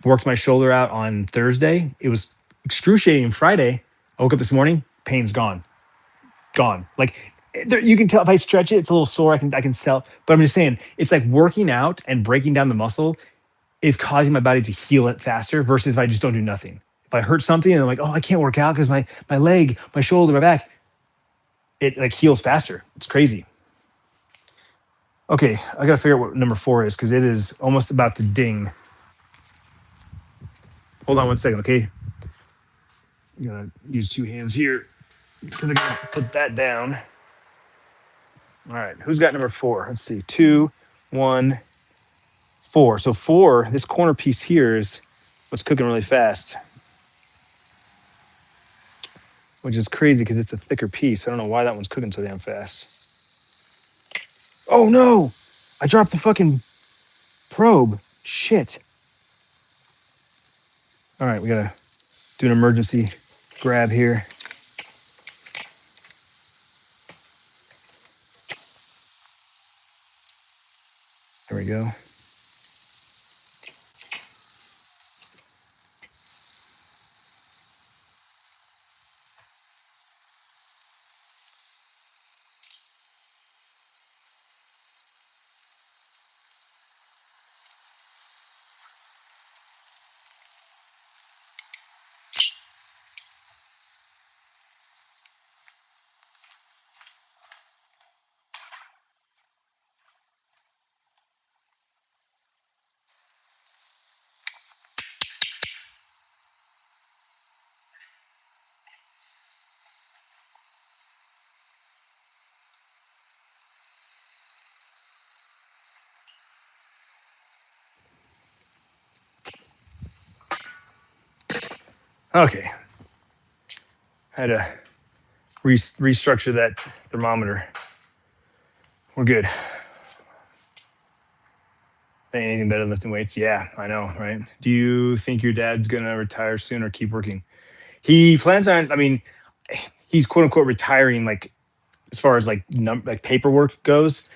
Worked my shoulder out on Thursday. It was excruciating Friday. I woke up this morning, pain's gone. Like you can tell if I stretch it, it's a little sore. I can sell, but I'm just saying it's like working out and breaking down the muscle is causing my body to heal it faster versus if I just don't do nothing. If I hurt something and I'm like, oh, I can't work out because my leg, my shoulder, my back, it like heals faster. It's crazy. Okay, I gotta figure out what number 4 is because it is almost about to ding. Hold on 1 second, okay? I'm gonna use 2 hands here because I gotta put that down. All right, who's got number 4? Let's see, 2, 1, 4. So 4, this corner piece here is what's cooking really fast, which is crazy because it's a thicker piece. I don't know why that one's cooking so damn fast. Oh no, I dropped the fucking probe. Shit. All right, we gotta do an emergency grab here. There we go. Okay. Had to restructure that thermometer. We're good. Ain't anything better than lifting weights. Yeah, I know, right? Do you think your dad's gonna retire soon or keep working? He plans on. I mean, he's quote unquote retiring, like as far as like like paperwork goes,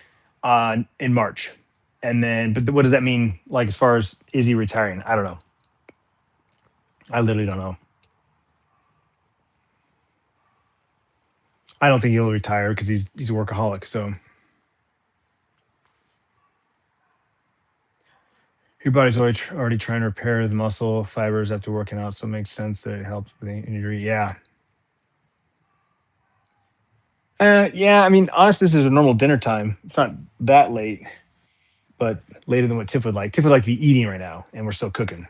in March, and then. But what does that mean? Like as far as is he retiring? I don't know. I literally don't know. I don't think he'll retire because he's a workaholic. So your body's already trying to repair the muscle fibers after working out, so it makes sense that it helps with the injury. Yeah. Yeah. I mean, honestly, this is a normal dinner time. It's not that late, but later than what Tiff would like. Tiff would like to be eating right now, and we're still cooking.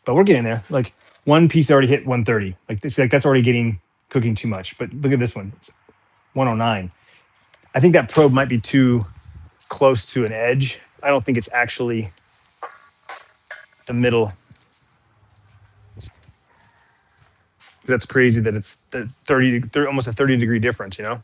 But we're getting there. Like one piece already hit 130. Like this, like that's already getting cooking too much. But look at this one, it's 109. I think that probe might be too close to an edge. I don't think it's actually the middle. That's crazy that it's the 30, almost a 30-degree difference. You know.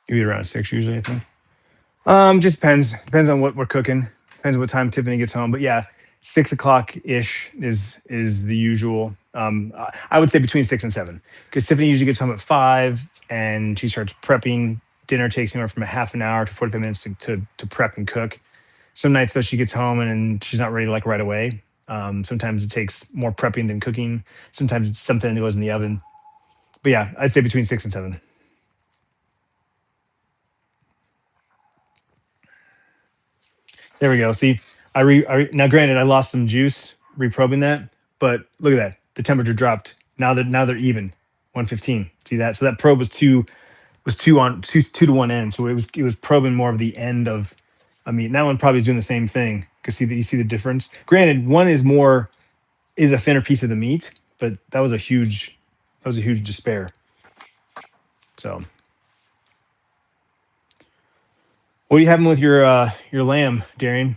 You eat around 6 usually, I think. Just depends on what we're cooking. Depends what time Tiffany gets home. But yeah, 6 o'clock ish is the usual. I would say between 6 and 7 because Tiffany usually gets home at 5 and she starts prepping. Dinner takes anywhere from a half an hour to 45 minutes to prep and cook. Some nights though she gets home and she's not ready like right away. Sometimes it takes more prepping than cooking. Sometimes it's something that goes in the oven. But yeah, I'd say between 6 and 7. There we go. See, now granted I lost some juice reprobing that, but look at that. The temperature dropped. Now they're even. 115. See that? So that probe was two to one end. So it was probing more of the end of. I mean, that one probably is doing the same thing. Cause see that you see the difference. Granted, one is a thinner piece of the meat, but that was a huge despair. So what are you having with your lamb, Darian?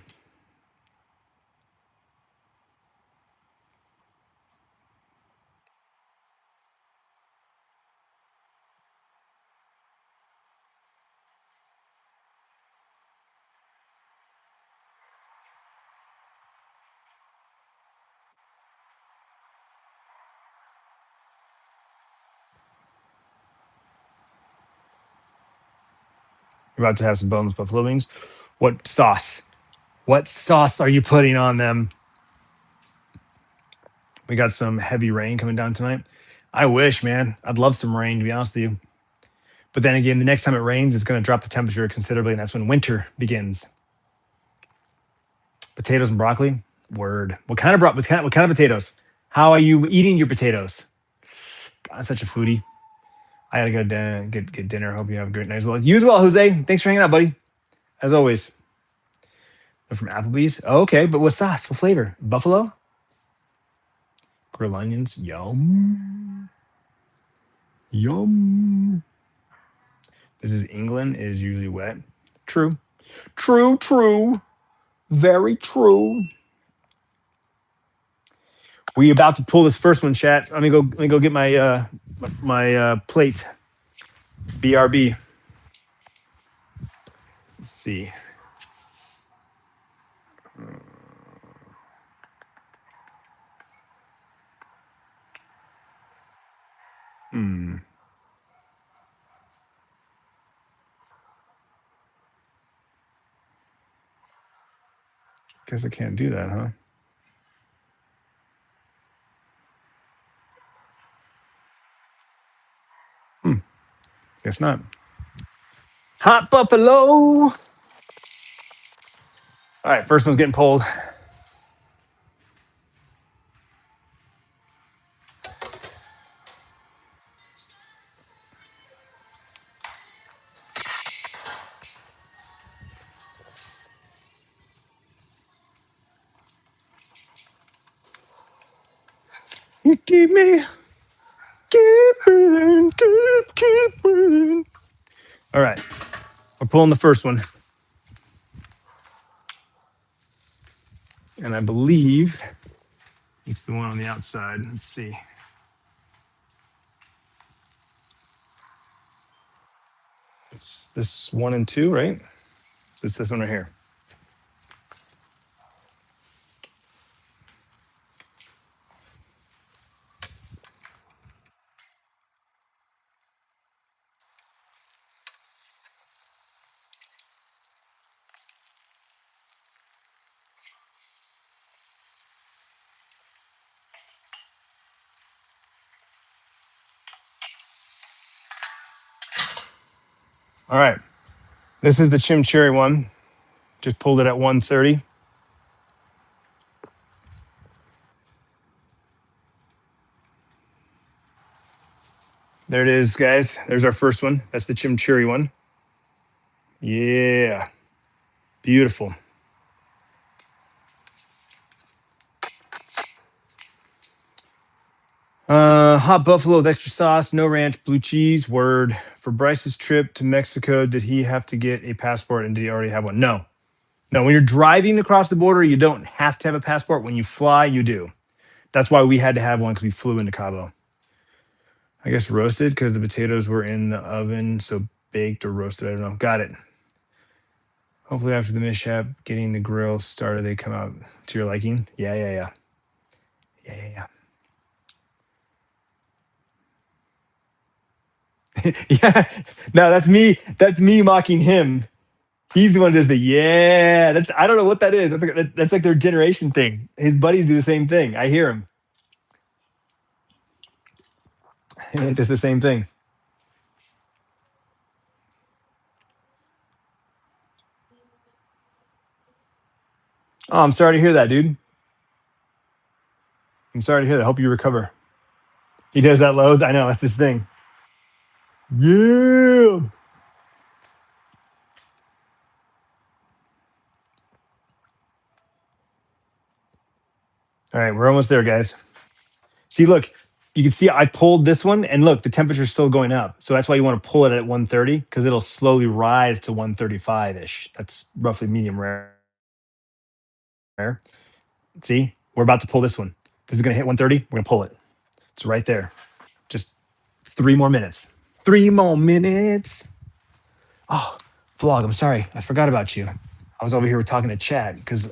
You're about to have some boneless buffalo wings. What sauce? What sauce are you putting on them? We got some heavy rain coming down tonight. I wish, man. I'd love some rain, to be honest with you. But then again, the next time it rains, it's going to drop the temperature considerably, and that's when winter begins. Potatoes and broccoli. Word. What kind of potatoes? How are you eating your potatoes? God, I'm such a foodie. I gotta go get dinner. Hope you have a great night as well. You as well, Jose. Thanks for hanging out, buddy. As always. They're from Applebee's. Oh, okay, but what sauce? What flavor? Buffalo? Grilled onions. Yum. Yum. This is England. It is usually wet. True. True, true. Very true. We about to pull this first one, chat. Let me go get my plate. BRB. Let's see. Hmm. Guess I can't do that, huh? Guess not. Hot buffalo. All right, first one's getting pulled. You keep me, keep breathing, keep breathing. All right, we're pulling the first one. And I believe it's the one on the outside. Let's see. It's this 1 and 2, right? So it's this one right here. All right. This is the chimichurri one. Just pulled it at 130. There it is, guys. There's our first one. That's the chimichurri one. Yeah. Beautiful. Hot buffalo with extra sauce, no ranch, blue cheese. Word. For Bryce's trip to Mexico, did he have to get a passport and did he already have one? No. No, when you're driving across the border, you don't have to have a passport. When you fly, you do. That's why we had to have one because we flew into Cabo. I guess roasted because the potatoes were in the oven. So baked or roasted. I don't know. Got it. Hopefully, after the mishap, getting the grill started, they come out to your liking. Yeah. Yeah. No, that's me. That's me mocking him. He's the one who does the yeah. That's I don't know what that is. That's like their generation thing. His buddies do the same thing. I hear him. He does the same thing. Oh, I'm sorry to hear that, dude. I'm sorry to hear that. Hope you recover. He does that loads. I know that's his thing. Yeah. All right, we're almost there, guys. See, look, you can see I pulled this one, and look, the temperature's still going up. So that's why you want to pull it at 130 because it'll slowly rise to 135 ish. That's roughly medium rare. See, we're about to pull this one. This is going to hit 130. We're going to pull it. It's right there. Just 3 more minutes. 3 more minutes. Oh, vlog. I'm sorry. I forgot about you. I was over here talking to Chad because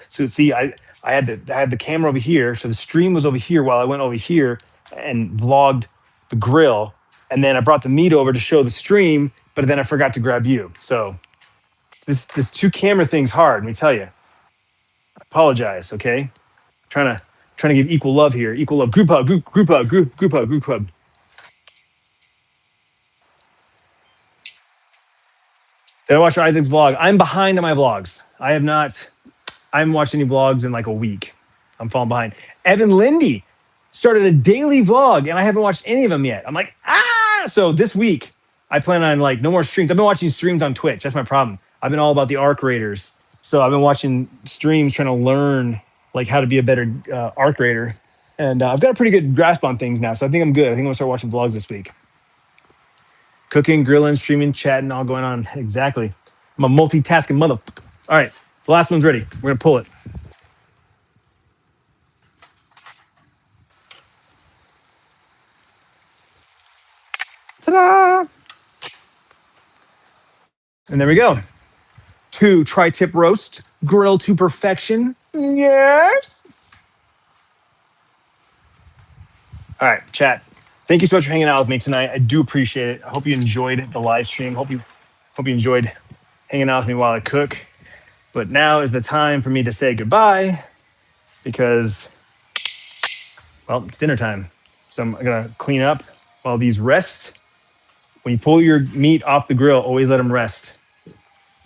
so see I had the camera over here, so the stream was over here while I went over here and vlogged the grill, and then I brought the meat over to show the stream, but then I forgot to grab you. So this two camera thing's hard. Let me tell you. I apologize. Okay, trying to give equal love here. Equal love. Group hug. Group hug. Group hug. Group hug. Did I watch Isaac's vlog? I'm behind on my vlogs. I have not. I haven't watched any vlogs in like a week. I'm falling behind. Evan Lindy started a daily vlog, and I haven't watched any of them yet. I'm like, ah! So this week, I plan on like no more streams. I've been watching streams on Twitch. That's my problem. I've been all about the arc raiders. So I've been watching streams, trying to learn like how to be a better arc raider. And I've got a pretty good grasp on things now. So I think I'm good. I think I'm gonna start watching vlogs this week. Cooking, grilling, streaming, chatting, all going on. Exactly. I'm a multitasking motherfucker. All right, the last one's ready. We're gonna pull it. Ta-da! And there we go. 2 tri-tip roast, grilled to perfection. Yes. All right, chat. Thank you so much for hanging out with me tonight. I do appreciate it. I hope you enjoyed the live stream. Hope you enjoyed hanging out with me while I cook. But now is the time for me to say goodbye because, well, it's dinner time. So I'm gonna clean up while these rest. When you pull your meat off the grill, always let them rest.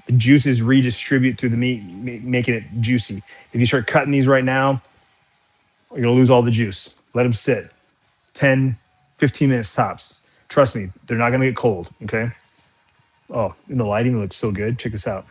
The juices redistribute through the meat, making it juicy. If you start cutting these right now, you're gonna lose all the juice. Let them sit 10, 15 minutes tops. Trust me, they're not gonna get cold, okay? Oh, and the lighting looks so good. Check this out.